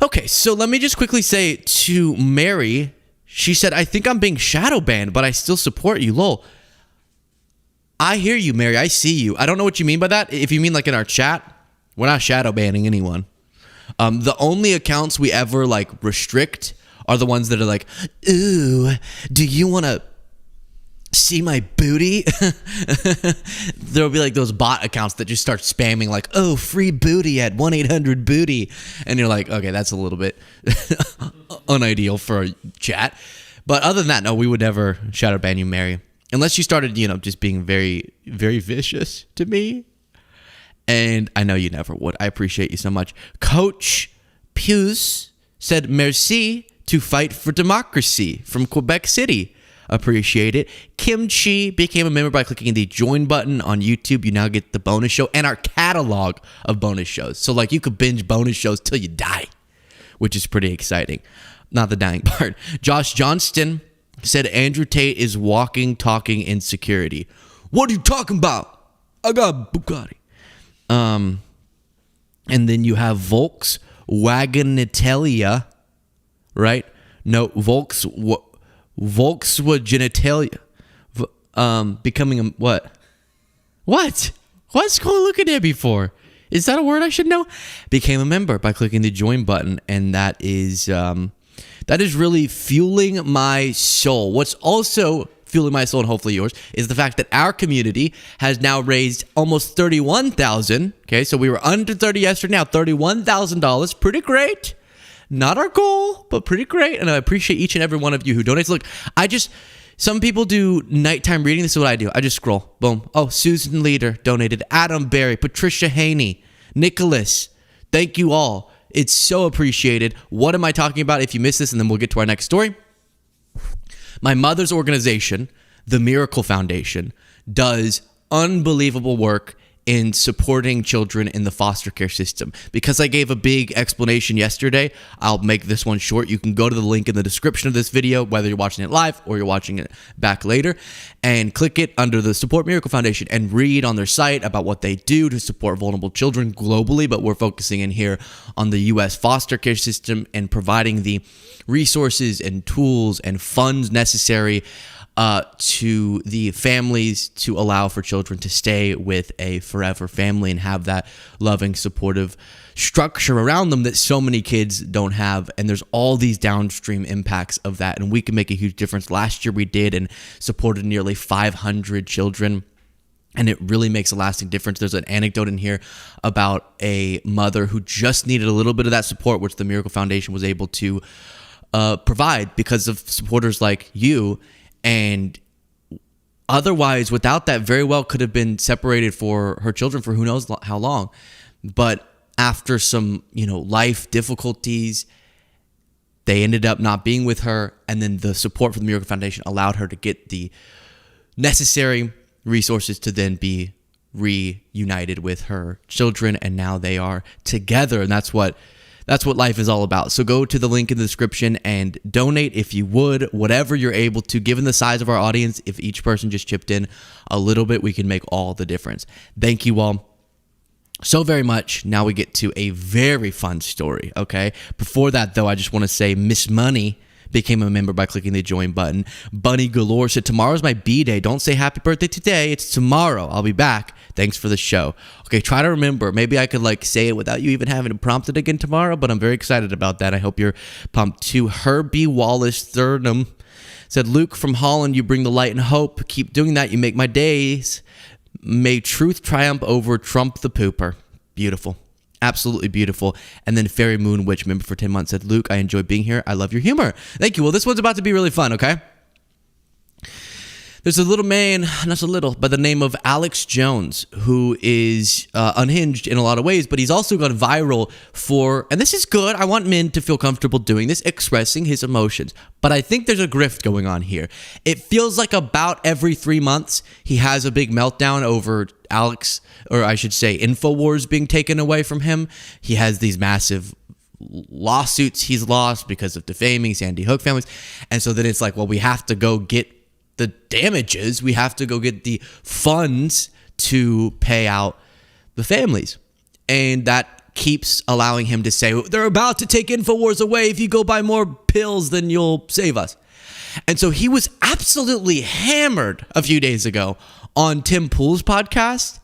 Okay, so let me just quickly say, to Mary, She said, I think I'm being shadow banned, but I still support you. Lol. I hear you, Mary. I see you. I don't know what you mean by that. If you mean like in our chat, we're not shadow banning anyone. The only accounts we ever like restrict are the ones that are like, ooh, do you want to see my booty? There'll be like those bot accounts that just start spamming like, oh, free booty at 1-800-BOOTY. And you're like, okay, that's a little bit unideal for a chat. But other than that, no, we would never shadow ban you, Mary. Unless you started, just being very, very vicious to me. And I know you never would. I appreciate you so much. Coach Puce said, merci to fight for democracy from Quebec City. Appreciate it. Kim Chi became a member by clicking the join button on YouTube. You now get the bonus show and our catalog of bonus shows. So like you could binge bonus shows till you die, which is pretty exciting. Not the dying part. Josh Johnston said Andrew Tate is walking, talking insecurity. What are you talking about? I got a Bugatti. And then you have Volkswagenitalia, right? No, Volkswagenitalia, becoming a what? What's Cole looking at me for? Is that a word I should know? Became a member by clicking the join button, and that is really fueling my soul. What's also fueling my soul, and hopefully yours, is the fact that our community has now raised almost $31,000. Okay, so we were under 30 yesterday, now $31,000. Pretty great. Not our goal, but pretty great. And I appreciate each and every one of you who donates. Look, some people do nighttime reading. This is what I do. I just scroll. Boom. Oh, Susan Leader donated. Adam Berry, Patricia Haney, Nicholas. Thank you all. It's so appreciated. What am I talking about? If you missed this, and then we'll get to our next story. My mother's organization, the Miracle Foundation, does unbelievable work in supporting children in the foster care system. Because I gave a big explanation yesterday, I'll make this one short. You can go to the link in the description of this video, whether you're watching it live or you're watching it back later, and click it under the Support Miracle Foundation and read on their site about what they do to support vulnerable children globally. But we're focusing in here on the U.S. foster care system and providing the resources and tools and funds necessary to the families to allow for children to stay with a forever family and have that loving, supportive structure around them that so many kids don't have. And there's all these downstream impacts of that, and we can make a huge difference. Last year we did and supported nearly 500 children, and it really makes a lasting difference. There's an anecdote in here about a mother who just needed a little bit of that support, which the Miracle Foundation was able to provide because of supporters like you. And otherwise, without that, very well could have been separated for her children for who knows how long. But after some, life difficulties, they ended up not being with her. And then the support from the Miracle Foundation allowed her to get the necessary resources to then be reunited with her children. And now they are together. And that's what life is all about. So go to the link in the description and donate if you would, whatever you're able to. Given the size of our audience, if each person just chipped in a little bit, we can make all the difference. Thank you all so very much. Now we get to a very fun story, okay? Before that, though, I just want to say Miss Money became a member by clicking the join button. Bunny Galore said, tomorrow's my B-day. Don't say happy birthday today. It's tomorrow. I'll be back. Thanks for the show. Okay, try to remember. Maybe I could say it without you even having to prompt it again tomorrow, but I'm very excited about that. I hope you're pumped too. Herbie Wallace Thurnham said, Luke from Holland, you bring the light and hope. Keep doing that. You make my days. May truth triumph over Trump the pooper. Beautiful. Absolutely beautiful. And then Fairy Moon Witch, member for 10 months, said, Luke, I enjoy being here. I love your humor. Thank you. Well, this one's about to be really fun, okay? There's a little man, not so little, by the name of Alex Jones, who is unhinged in a lot of ways, but he's also gone viral for, and this is good, I want men to feel comfortable doing this, expressing his emotions. But I think there's a grift going on here. It feels like about every 3 months, he has a big meltdown over Alex, or I should say InfoWars being taken away from him. He has these massive lawsuits he's lost because of defaming Sandy Hook families. And so then it's like, well, we have to go get the damages. We have to go get the funds to pay out the families. And that keeps allowing him to say, they're about to take InfoWars away. If you go buy more pills, then you'll save us. And so he was absolutely hammered a few days ago on Tim Pool's podcast.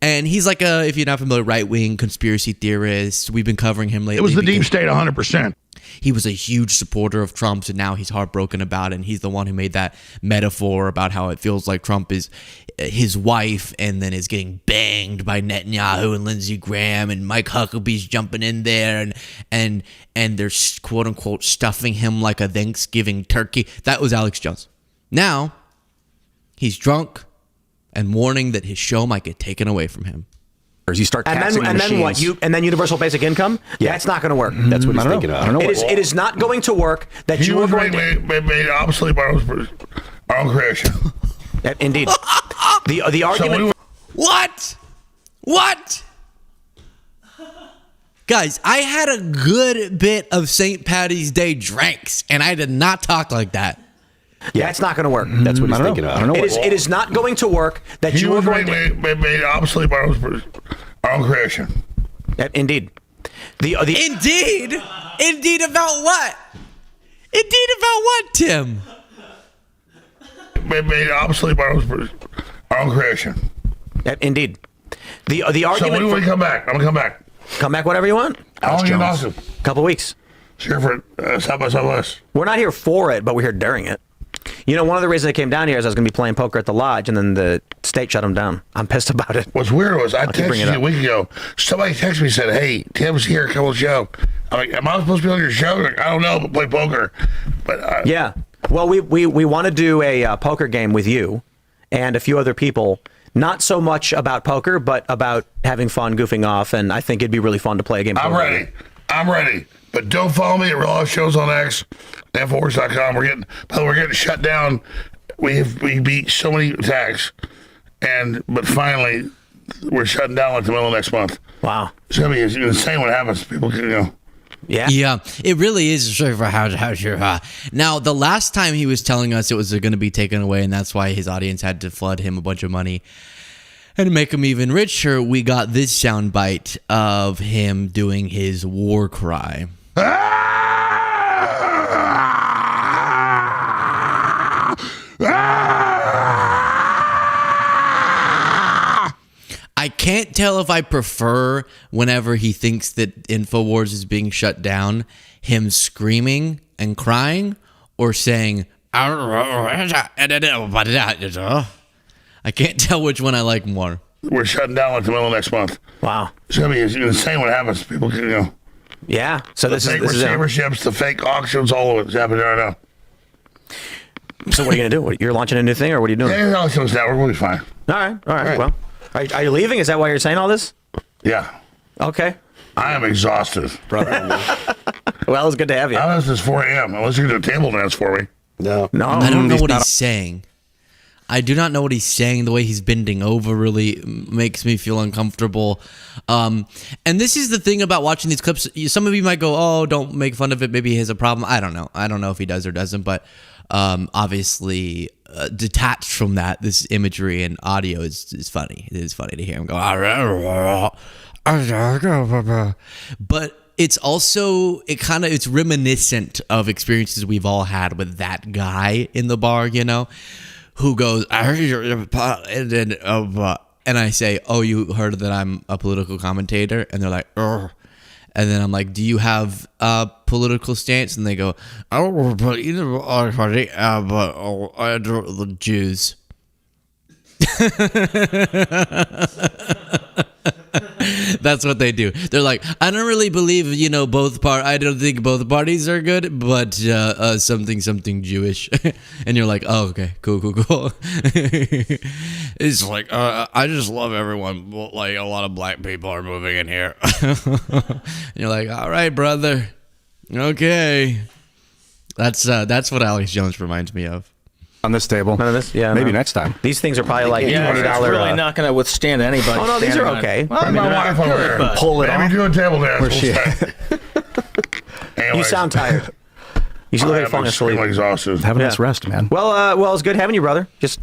And he's like if you're not familiar, right-wing conspiracy theorist. We've been covering him lately. It was the deep state 100%. He was a huge supporter of Trump's, and now he's heartbroken about it. And he's the one who made that metaphor about how it feels like Trump is his wife and then is getting banged by Netanyahu and Lindsey Graham, and Mike Huckabee's jumping in there and they're quote unquote stuffing him like a Thanksgiving turkey. That was Alex Jones. Now he's drunk and warning that his show might get taken away from him. You start taxing the machines. And then universal basic income? Yeah. That's not going to work. That's what he's thinking about. I don't know. It is not going to work that you are going to... made obsolete by our own creation. Indeed. The argument... What? Guys, I had a good bit of St. Patty's Day drinks, and I did not talk like that. Yeah, it's not going to work. That's what he's thinking about. I don't know. It is not going to work that you are going to... made obsolete by our own creation. Indeed. Indeed? Indeed about what? Indeed about what, Tim? Made obsolete by our own creation. Indeed. The argument... So when do we come back? I'm going to come back. Come back whenever you want. How long are you in Austin? A couple weeks. Here for South by Southwest. We're not here for it, but we're here during it. You know, one of the reasons I came down here is I was going to be playing poker at the lodge, and then the state shut them down. I'm pissed about it. What's weird was I texted you a week ago. Somebody texted me and said, "Hey, Tim's here, come on the show." I'm like, "Am I supposed to be on your show?" Like, I don't know, but play poker. But yeah, well, we want to do a poker game with you and a few other people. Not so much about poker, but about having fun, goofing off, and I think it'd be really fun to play a game. I'm ready. But don't follow me at Real Life Shows on X, Infowars.com. We're getting shut down. We beat so many attacks, but finally we're shutting down like the middle of next month. Wow, it's gonna be insane what happens. People can Yeah, it really is. Now, the last time he was telling us it was going to be taken away, and that's why his audience had to flood him a bunch of money and make him even richer, we got this soundbite of him doing his war cry. I can't tell if I prefer whenever he thinks that InfoWars is being shut down, him screaming and crying, or saying, I can't tell which one I like more. We're shutting down like the middle of next month. Wow. It's going to be insane what happens. People can, Yeah. So the fake receiverships, the fake auctions, all of it's happening right now. So what are you going to do? You're launching a new thing, or what are you doing? Yeah, no, it's network. We'll be fine. All right. Well, are you leaving? Is that why you're saying all this? Yeah. Okay. I am exhausted, brother. Well, it's good to have you. I was since 4 a.m. Unless you can do a table dance for me. No. I don't know what he's saying. I do not know what he's saying. The way he's bending over really makes me feel uncomfortable. And this is the thing about watching these clips. Some of you might go, "Oh, don't make fun of it. Maybe he has a problem." I don't know. I don't know if he does or doesn't. But obviously, detached from that, this imagery and audio is funny. It is funny to hear him go. But it's also it's reminiscent of experiences we've all had with that guy in the bar, who goes, I heard you're and I say, "Oh, you heard that I'm a political commentator?" And they're like, "Ugh." And then I'm like, "Do you have a political stance?" And they go, "Oh, but either party, but I do the Jews." That's what they do. They're like, "I don't really believe, I don't think both parties are good, but something Jewish." And you're like, "Oh, okay, cool." It's like, I just love everyone. Like, a lot of black people are moving in here. And you're like, "All right, brother. Okay." That's what Alex Jones reminds me of. On this table. None of this? Yeah. Maybe next time. These things are probably like $20. It's really not going to withstand anybody. Oh, no, these are okay. Well, my wife over there. Pull it off. We do a table dance. Where's she? You sound tired. You should look like falling asleep. Exhausted. Have a nice rest, man. Well, it's good having you, brother. Just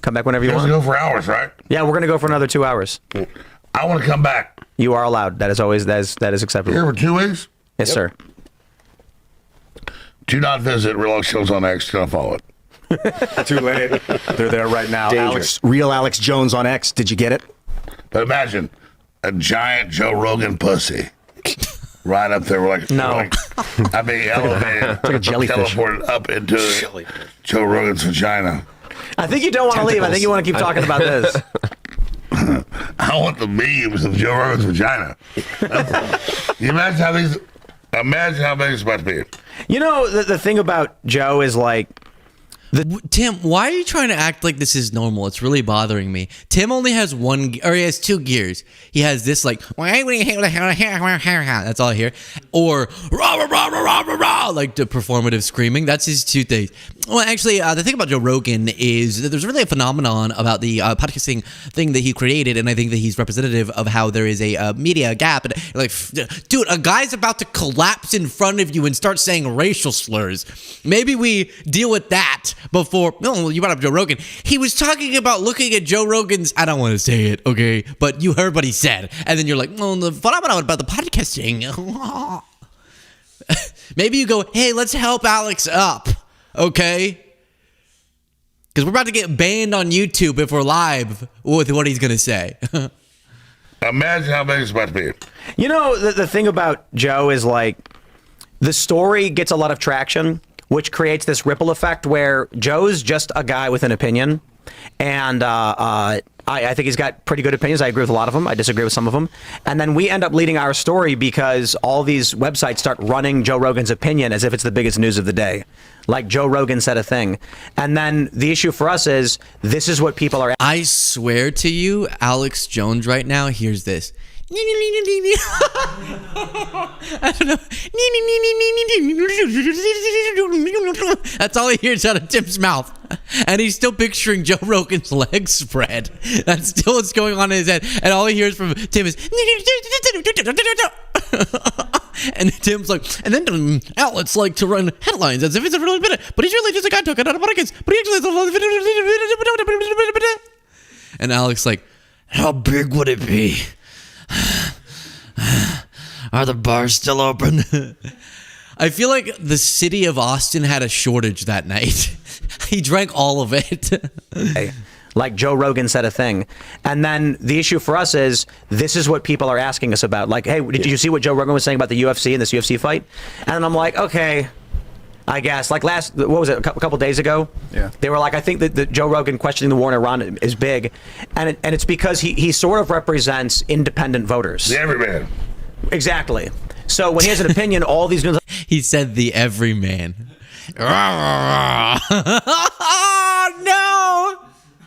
come back whenever you want. Go for hours, right? Yeah, we're going to go for another 2 hours. I want to come back. You are allowed. That is acceptable. Here for 2 weeks? Yes, sir. Do not visit Real Shows on X. Don't follow it. Too late. They're there right now. Dangerous. Real Alex Jones on X. Did you get it? But imagine a giant Joe Rogan pussy right up there. We're like, elevated, like a jellyfish. teleported up into Joe Rogan's vagina. I think you don't want to leave. I think you want to keep talking about this. I want the memes of Joe Rogan's vagina. You imagine how big it's about to be. You know, the thing about Joe is like, Tim, why are you trying to act like this is normal? It's really bothering me. Tim only has he has two gears. He has this like, that's all I hear. Or rah, rah, rah, rah, rah, rah, like the performative screaming. That's his two things. Well, actually, the thing about Joe Rogan is that there's really a phenomenon about the podcasting thing that he created, and I think that he's representative of how there is a media gap. And like, dude, a guy's about to collapse in front of you and start saying racial slurs. Maybe we deal with that before. No, you brought up Joe Rogan. He was talking about looking at Joe Rogan's, I don't want to say it, okay, but you heard what he said. And then you're like, well, the phenomenon about the podcasting. Maybe you go, hey, let's help Alex up. Okay? Because we're about to get banned on YouTube if we're live with what he's going to say. Imagine how big it's about to be. You know, the thing about Joe is like, the story gets a lot of traction, which creates this ripple effect where Joe's just a guy with an opinion. And I think he's got pretty good opinions. I agree with a lot of them. I disagree with some of them. And then we end up leading our story because all these websites start running Joe Rogan's opinion as if it's the biggest news of the day. Like Joe Rogan said a thing. And then the issue for us is this is what people are. I swear to you, Alex Jones right now hears this. I don't know. That's all he hears out of Tim's mouth. And he's still picturing Joe Rogan's legs spread. That's still what's going on in his head. And all he hears from Tim is and Tim's like, and then outlets like to run headlines as if it's a really bit, but he's really just a guy talking out of pockets. But he actually and Alex like, how big would it be? Are the bars still open? I feel like the city of Austin had a shortage that night. He drank all of it. Like Joe Rogan said a thing. And then the issue for us is this is what people are asking us about. Like, hey, did you see what Joe Rogan was saying about the UFC and this UFC fight? And I'm like, okay, I guess. Like what was it, a couple days ago? Yeah. They were like, I think that Joe Rogan questioning the war in Iran is big. And it's because he sort of represents independent voters. The everyman. Exactly. So when he has an opinion, all these news. He said the everyman. Oh,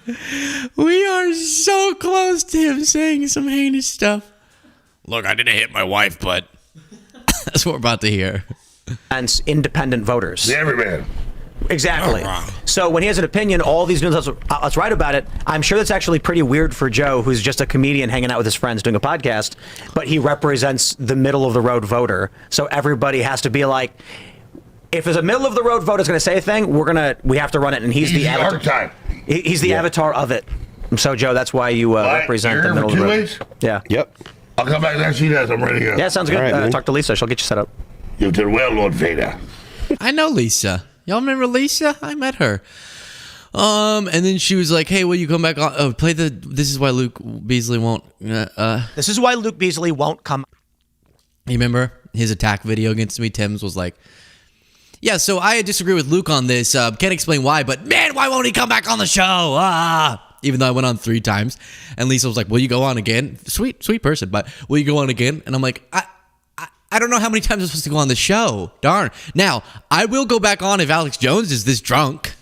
no! We are so close to him saying some heinous stuff. Look, I didn't hit my wife, but that's what we're about to hear. And independent voters. The everyman. Exactly. So when he has an opinion, all these news outlets write about it. I'm sure that's actually pretty weird for Joe, who's just a comedian hanging out with his friends doing a podcast, but he represents the middle of the road voter. So everybody has to be like, if there's a middle of the road voter is going to say a thing, we have to run it, and he's the avatar. Archetype. He's the avatar of it. So Joe, that's why you represent the middle of the road. Weeks? Yeah. Yep. I'll come back next week. I'm ready to go. Yeah, sounds good. Right, Talk to Lisa. She'll get you set up. You did well, Lord Vader. I know Lisa. Y'all remember Lisa? I met her. And then she was like, "Hey, will you come back on? Play the. This is why Luke Beasley won't. This is why Luke Beasley won't come." You remember his attack video against me? Tim's was like, "Yeah, so I disagree with Luke on this. Can't explain why, but man, why won't he come back on the show? Even though I went on 3 times." And Lisa was like, "Will you go on again?" Sweet person, but will you go on again? And I'm like, I don't know how many times I'm supposed to go on the show. Darn. Now, I will go back on if Alex Jones is this drunk.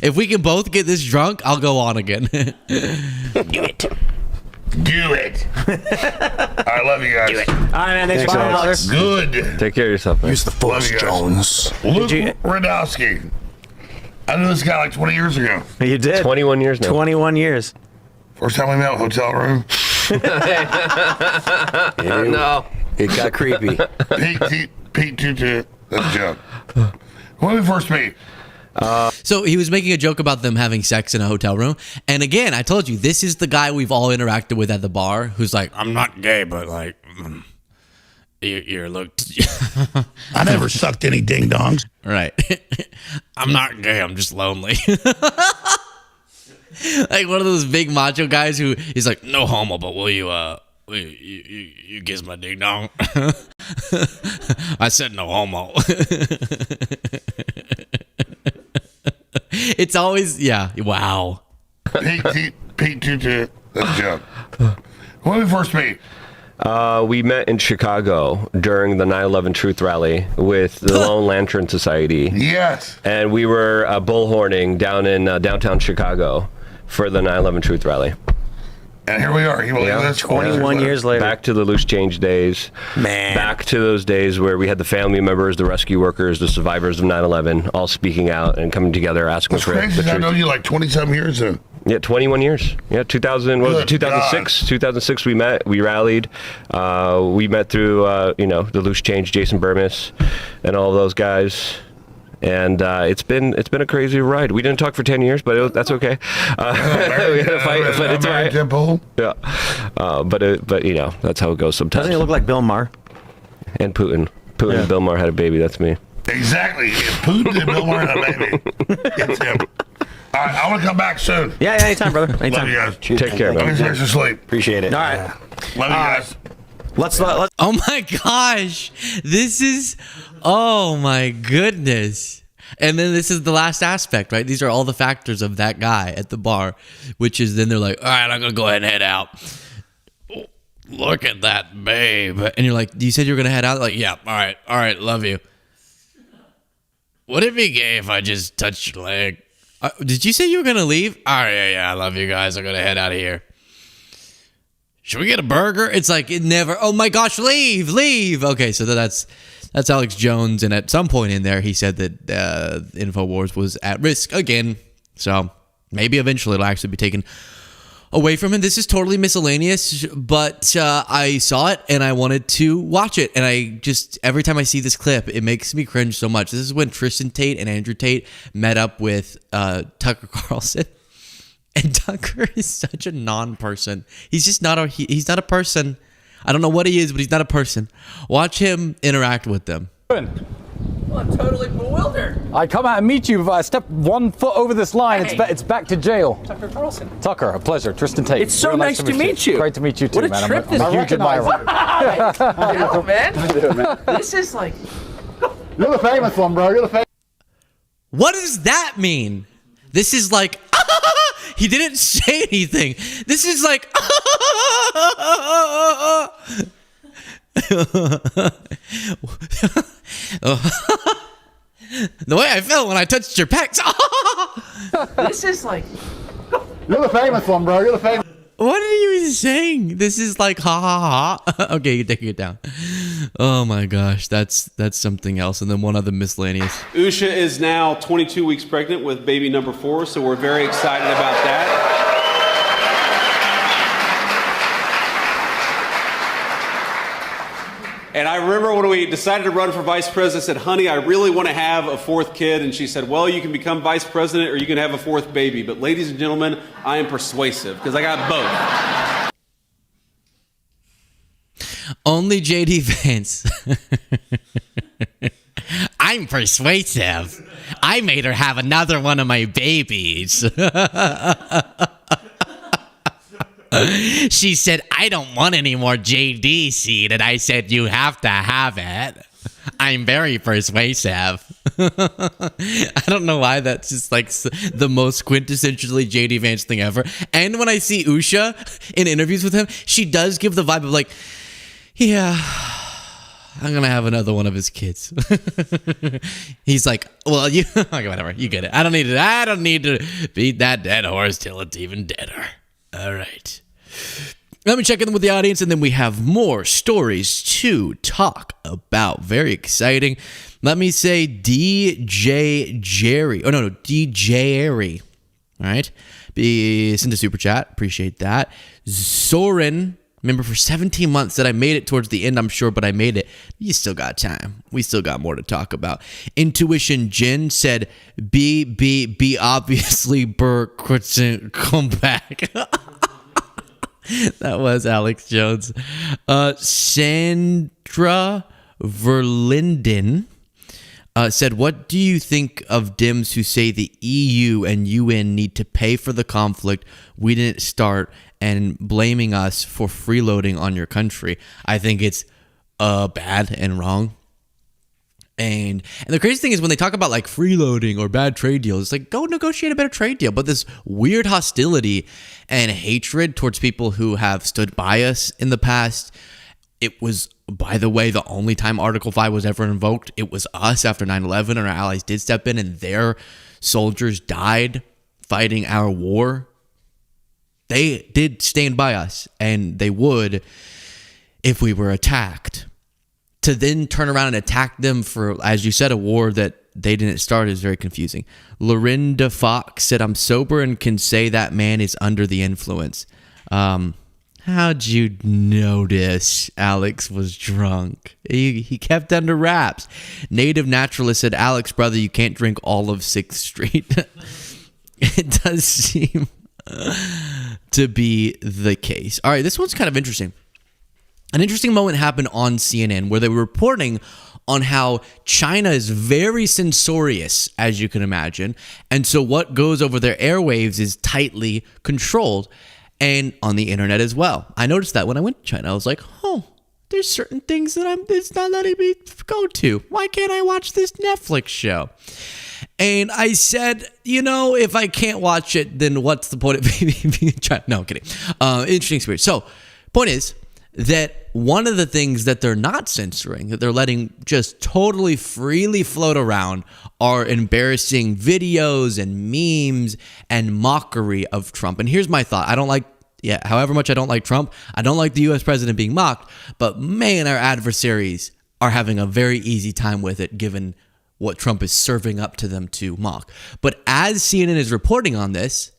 If we can both get this drunk, I'll go on again. Do it. Do it. I love you guys. Do it. All right, man. Thanks for Alex. Good. Take care of yourself, man. Use the force, Jones. Luke Radowski. I knew this guy like 20 years ago. You did. 21 years now. 21 years. First time we met, hotel room. No. It got creepy. Pete Tutu. That's a joke. When we first meet. So he was making a joke about them having sex in a hotel room. And again, I told you, this is the guy we've all interacted with at the bar who's like, I'm not gay, but like, you're looked. I never sucked any ding dongs. Right. I'm not gay. I'm just lonely. Like one of those big macho guys who is like, no homo, but will you kiss my ding dong? I said no homo. It's always, yeah. Wow. Pete, that's a joke. When we first meet? We met in Chicago during the 9/11 Truth Rally with the Lone Lantern Society. Yes. And we were bullhorning down in downtown Chicago for the 9/11 Truth Rally. And here we are. 21 years later. Back to the loose change days. Man. Back to those days where we had the family members, the rescue workers, the survivors of 9/11 all speaking out and coming together asking What's for crazy the is I truth. know you like 20-some years in. Yeah, 21 years. Yeah, 2000. What was it? 2006. 2006. We met. We rallied. We met through the loose change, Jason Burmis, and all those guys. And it's been a crazy ride. We didn't talk for 10 years, but that's okay. We had a fight, but it's all right. Yeah. But that's how it goes sometimes. Doesn't he look like Bill Maher? And Putin. And Bill Maher had a baby. That's me. Exactly. If Putin and Bill Maher had a baby, it's him. All right, I want to come back soon. Yeah, anytime, brother. Anytime. Love you guys. Take care, man. Let me finish to sleep. Appreciate it. All right. Love you guys. Let's. Oh my gosh, this is. Oh my goodness. And then this is the last aspect, right? These are all the factors of that guy at the bar, which is then they're like, all right, I'm gonna go ahead and head out. Look at that babe, and you're like, you said you were gonna head out. Like, yeah, all right, love you. Would it be gay if I just touched your leg? Did you say you were going to leave? All right, yeah, I love you guys. I'm going to head out of here. Should we get a burger? It's like, it never, oh my gosh, leave. Okay, so that's Alex Jones. And at some point in there, he said that InfoWars was at risk again. So maybe eventually it'll actually be taken away from him. This is totally miscellaneous, but I saw it and I wanted to watch it. And I just, every time I see this clip, it makes me cringe so much. This is when Tristan Tate and Andrew Tate met up with Tucker Carlson. And Tucker is such a non-person. He's just not he's not a person. I don't know what he is, but he's not a person. Watch him interact with them. Well, I'm totally bewildered. I come out and meet you. If I step 1 foot over this line, Hey. it's back to jail. Tucker Carlson. Tucker, a pleasure. Tristan Tate. It's so Real nice to meet you. Great to meet you too, What a man. trip I'm this a huge admirer. Yo, man. How you doing, man? This is like. You're the famous one, bro. You're the famous. What does that mean? This is like, he didn't say anything. This is like, the way I felt when I touched your pecs. This is like. You're the famous one, bro. You're the famous. What are you even saying? This is like ha ha ha. Okay, you take it down. Oh my gosh, that's something else. And then one other miscellaneous. Usha is now 22 weeks pregnant with baby number 4, so we're very excited about that. And I remember when we decided to run for vice president, I said, honey, I really want to have a 4th kid. And she said, well, you can become vice president or you can have a 4th baby. But ladies and gentlemen, I am persuasive because I got both. Only JD Vance. I'm persuasive. I made her have another one of my babies. She said, I don't want any more JD seed. And I said, you have to have it. I'm very persuasive. I don't know why that's just like the most quintessentially JD Vance thing ever. And when I see Usha in interviews with him, she does give the vibe of like, yeah, I'm going to have another one of his kids. He's like, well, you, okay, whatever, you get it. I don't need to beat that dead horse till it's even deader. All right. Let me check in with the audience, and then we have more stories to talk about. Very exciting. Let me say DJ Jerry. Oh, no, DJ Jerry. All right. Send a super chat. Appreciate that. Soren. Remember, for 17 months that I made it towards the end, I'm sure, but I made it. You still got time. We still got more to talk about. Intuition Jen said, be obviously Burr, come back. That was Alex Jones. Sandra Verlinden said, what do you think of Dems who say the EU and UN need to pay for the conflict we didn't start and blaming us for freeloading on your country? I think it's bad and wrong. And the crazy thing is when they talk about like freeloading or bad trade deals, it's like, go negotiate a better trade deal. But this weird hostility and hatred towards people who have stood by us in the past. It was, by the way, the only time Article 5 was ever invoked. It was us after 9/11, and our allies did step in, and their soldiers died fighting our war. They did stand by us, and they would if we were attacked. To then turn around and attack them for, as you said, a war that they didn't start is very confusing. Lorinda Fox said, I'm sober and can say that man is under the influence. How'd you notice Alex was drunk? He kept under wraps. Native Naturalist said, Alex, brother, you can't drink all of 6th Street. It does seem to be the case. All right, this one's kind of interesting. An interesting moment happened on CNN where they were reporting on how China is very censorious, as you can imagine. And so what goes over their airwaves is tightly controlled, and on the internet as well. I noticed that when I went to China. I was like, oh, there's certain things that it's not letting me go to. Why can't I watch this Netflix show? And I said, if I can't watch it, then what's the point of being in China? No, I'm kidding. Interesting experience. So, point is that one of the things that they're not censoring, that they're letting just totally freely float around, are embarrassing videos and memes and mockery of Trump. And here's my thought. However much I don't like Trump, I don't like the U.S. president being mocked, but man, our adversaries are having a very easy time with it, given what Trump is serving up to them to mock. But as CNN is reporting on this,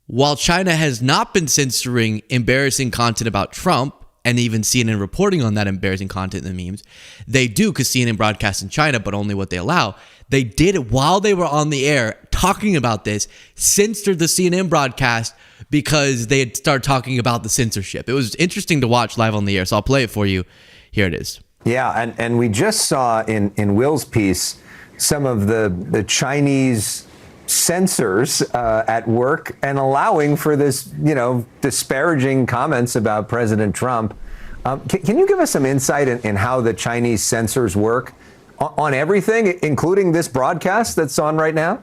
while China has not been censoring embarrassing content about Trump, and even CNN reporting on that embarrassing content in the memes, they do, because CNN broadcasts in China, but only what they allow. They did it while they were on the air talking about this, censored the CNN broadcast because they had started talking about the censorship. It was interesting to watch live on the air, so I'll play it for you. Here it is. Yeah, and we just saw in Will's piece some of the Chinese censors at work and allowing for this, disparaging comments about President Trump. Can you give us some insight in how the Chinese censors work on everything, including this broadcast that's on right now?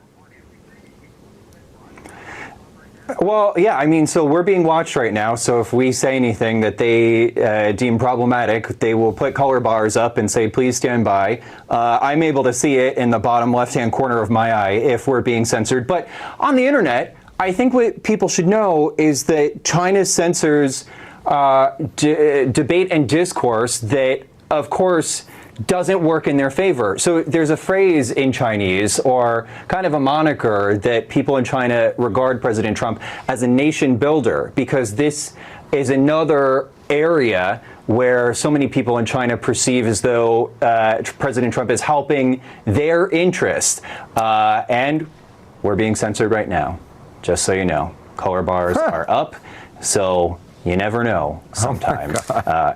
Well, yeah, so we're being watched right now. So if we say anything that they deem problematic, they will put color bars up and say, please stand by. I'm able to see it in the bottom left-hand corner of my eye if we're being censored. But on the internet, I think what people should know is that China censors debate and discourse that, of course, doesn't work in their favor. So there's a phrase in Chinese, or kind of a moniker, that people in China regard President Trump as a nation builder, because this is another area where so many people in China perceive as though President Trump is helping their interest. And we're being censored right now, just so you know. Color bars are up, so you never know sometimes.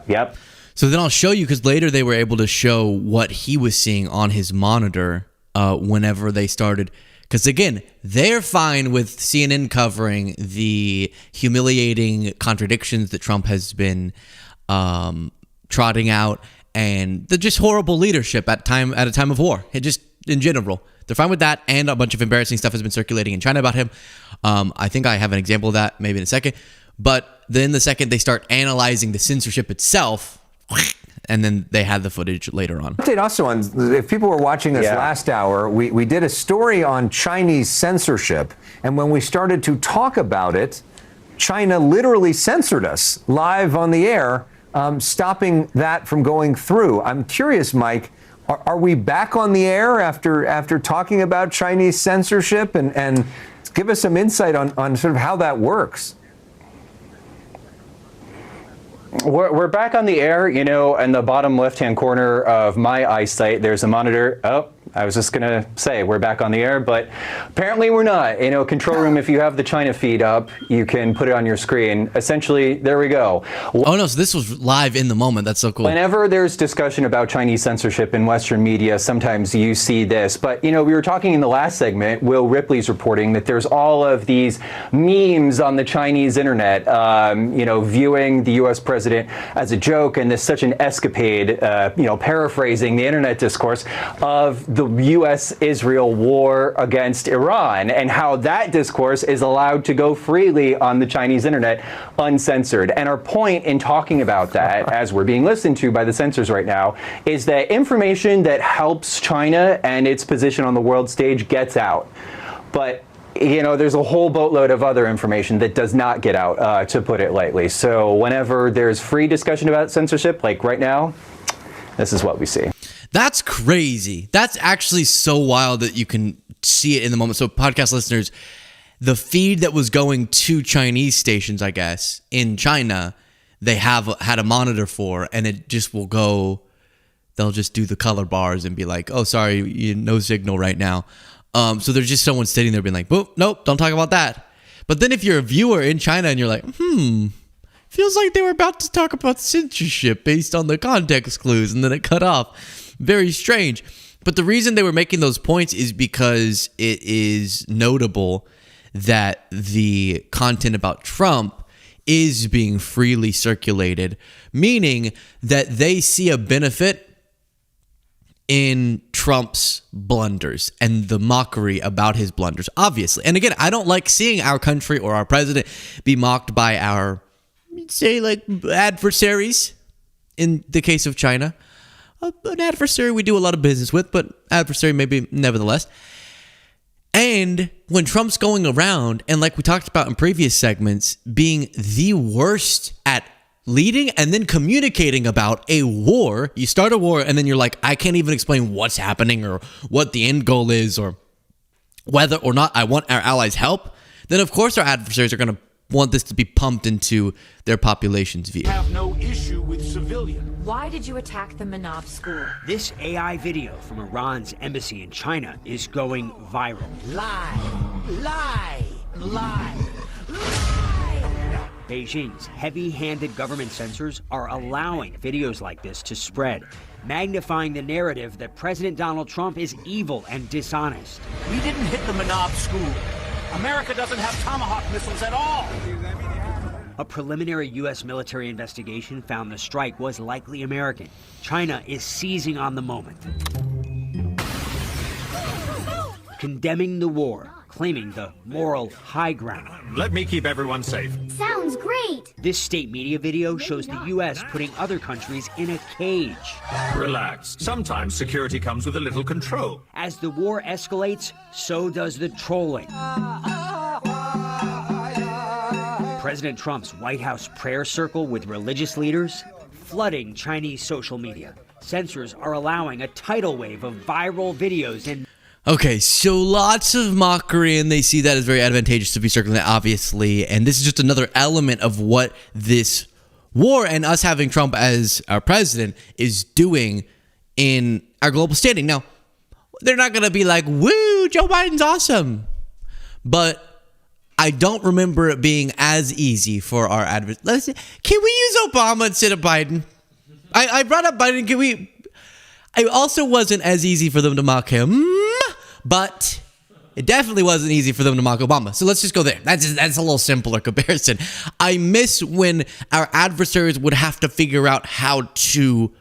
Yep. So then I'll show you, because later they were able to show what he was seeing on his monitor whenever they started. Because again, they're fine with CNN covering the humiliating contradictions that Trump has been trotting out, and the just horrible leadership at a time of war. It just in general, they're fine with that, and a bunch of embarrassing stuff has been circulating in China about him. I think I have an example of that maybe in a second. But then the second they start analyzing the censorship itself, and then they had the footage later on. Also, if people were watching us last hour, we did a story on Chinese censorship, and when we started to talk about it, China literally censored us live on the air, stopping that from going through. I'm curious, Mike, are we back on the air after talking about Chinese censorship? And give us some insight on sort of how that works. We're back on the air, in the bottom left-hand corner of my eyesight. There's a monitor. Oh, I was just going to say we're back on the air, but apparently we're not. Control room, if you have the China feed up, you can put it on your screen. Essentially, there we go. Oh, no, so this was live in the moment. That's so cool. Whenever there's discussion about Chinese censorship in Western media, sometimes you see this. But, we were talking in the last segment, Will Ripley's reporting that there's all of these memes on the Chinese internet, viewing the U.S. president as a joke, and this such an escapade, paraphrasing the internet discourse of the U.S.-Israel war against Iran, and how that discourse is allowed to go freely on the Chinese internet uncensored. And our point in talking about that, as we're being listened to by the censors right now, is that information that helps China and its position on the world stage gets out. But there's a whole boatload of other information that does not get out, to put it lightly. So whenever there's free discussion about censorship, like right now, this is what we see. That's crazy. That's actually so wild that you can see it in the moment. So podcast listeners, the feed that was going to Chinese stations, I guess, in China, they had a monitor for, and it just will go, they'll just do the color bars and be like, oh, sorry, no signal right now. So there's just someone sitting there being like, nope, don't talk about that. But then if you're a viewer in China and you're like, feels like they were about to talk about censorship based on the context clues, and then it cut off. Very strange. But the reason they were making those points is because it is notable that the content about Trump is being freely circulated, meaning that they see a benefit in Trump's blunders and the mockery about his blunders, obviously. And again, I don't like seeing our country or our president be mocked by our, adversaries. In the case of China, an adversary we do a lot of business with, but adversary maybe nevertheless. And when Trump's going around, and like we talked about in previous segments, being the worst at leading and then communicating about a war, you start a war and then you're like, I can't even explain what's happening or what the end goal is or whether or not I want our allies' help, then of course our adversaries are going to want this to be pumped into their population's view. Have no issue with civilians. Why did you attack the Manaf school? This AI video from Iran's embassy in China is going viral. Lie. Beijing's heavy-handed government censors are allowing videos like this to spread, magnifying the narrative that President Donald Trump is evil and dishonest. We didn't hit the Manaf school. America doesn't have Tomahawk missiles at all. A preliminary U.S. military investigation found the strike was likely American. China is seizing on the moment, condemning the war, claiming the moral high ground. Let me keep everyone safe. Sounds great. This state media video shows the U.S. putting other countries in a cage. Relax. Sometimes security comes with a little control. As the war escalates, so does the trolling. President Trump's White House prayer circle with religious leaders flooding Chinese social media. Censors are allowing a tidal wave of viral videos and Okay, so lots of mockery, and they see that as very advantageous to be circulating, obviously. And this is just another element of what this war and us having Trump as our president is doing in our global standing. Now, they're not going to be like, woo, Joe Biden's awesome. But I don't remember it being as easy for our adversaries. Can we use Obama instead of Biden? I brought up Biden. It also wasn't as easy for them to mock him, but it definitely wasn't easy for them to mock Obama. So let's just go there. That's a little simpler comparison. I miss when our adversaries would have to figure out how to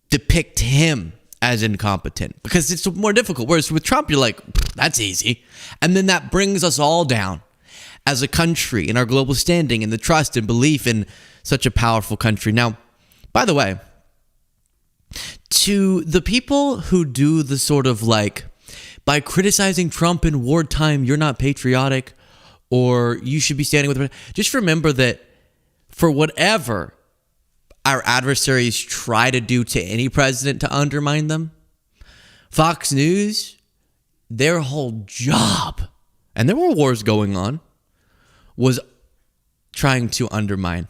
depict him as incompetent because it's more difficult. Whereas with Trump, you're like, that's easy. And then that brings us all down as a country in our global standing and the trust and belief in such a powerful country. Now, by the way, to the people who do the sort of like, by criticizing Trump in wartime, you're not patriotic or you should be standing with him. Just remember that for whatever our adversaries try to do to any president to undermine them, Fox News, their whole job, and there were wars going on, was trying to undermine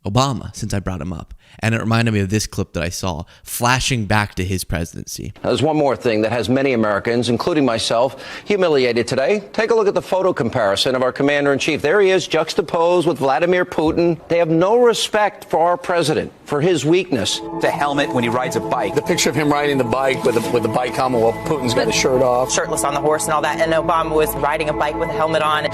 Obama, since I brought him up. And it reminded me of this clip that I saw, flashing back to his presidency. There's one more thing that has many Americans, including myself, humiliated today. Take a look at the photo comparison of our commander-in-chief. There he is, juxtaposed with Vladimir Putin. They have no respect for our president, for his weakness. The helmet when he rides a bike. The picture of him riding the bike with the bike helmet while Putin's got his shirt off. Shirtless on the horse and all that. And Obama was riding a bike with a helmet on.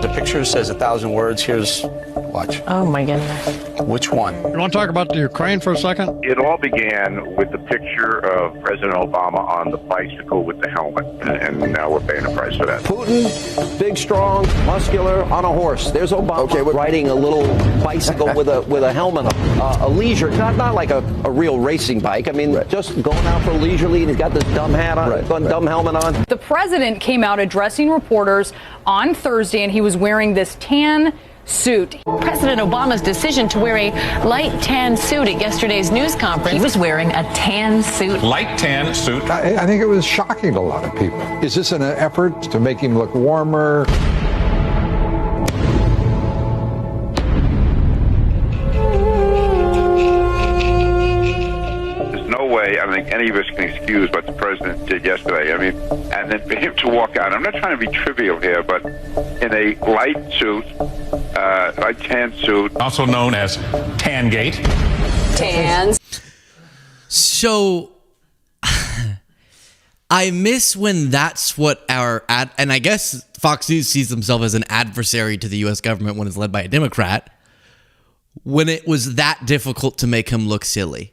The picture says 1,000 words. Here's, watch. Oh my goodness. Which one? You want to talk about the Ukraine for a second? It all began with the picture of President Obama on the bicycle with the helmet, and now we're paying the price for that. Putin, big, strong, muscular, on a horse. There's Obama riding a little bicycle with a helmet on. A leisure, not like a real racing bike. I mean, just going out for leisurely, and he's got this dumb hat on, dumb helmet on. The president came out addressing reporters on Thursday, and he was wearing this tan suit. President Obama's decision to wear a light tan suit at yesterday's news conference. He was wearing a tan suit. Light tan suit. I think it was shocking to a lot of people. Is this an effort to make him look warmer? No way I think any of us can excuse what the president did yesterday. I mean, and then for him to walk out, I'm not trying to be trivial here, but in a light suit, light tan suit. Also known as Tangate. Tans. So I miss when that's what and I guess Fox News sees themselves as an adversary to the U.S. government when it's led by a Democrat, when it was that difficult to make him look silly.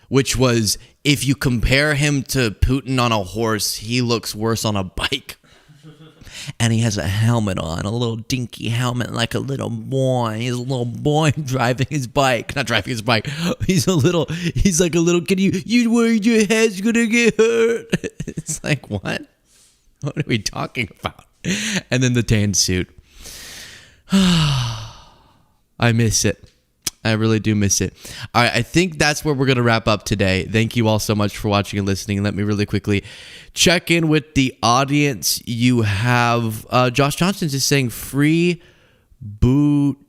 Which was, if you compare him to Putin on a horse, he looks worse on a bike. And he has a helmet on, a little dinky helmet like a little boy. He's a little boy driving his bike. Not driving his bike. He's like a little kid. You worried your head's gonna get hurt. It's like, what? What are we talking about? And then the tan suit. I miss it. I really do miss it. All right, I think that's where we're going to wrap up today. Thank you all so much for watching and listening. Let me really quickly check in with the audience. You have Josh Johnson's just saying free boot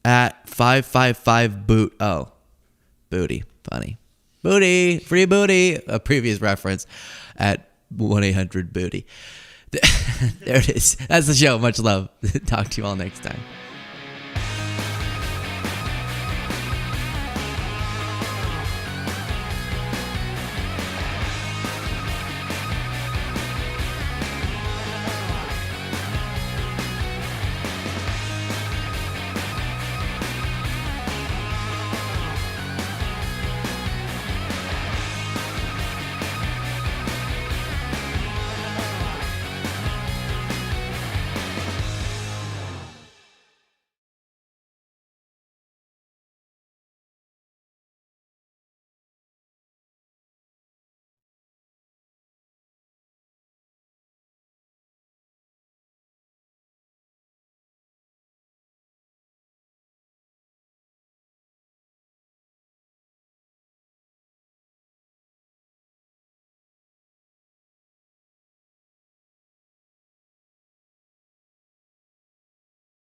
at 555 boot. Oh, booty. Funny. Booty. Free booty. A previous reference at 1-800-BOOTY. There it is. That's the show. Much love. Talk to you all next time.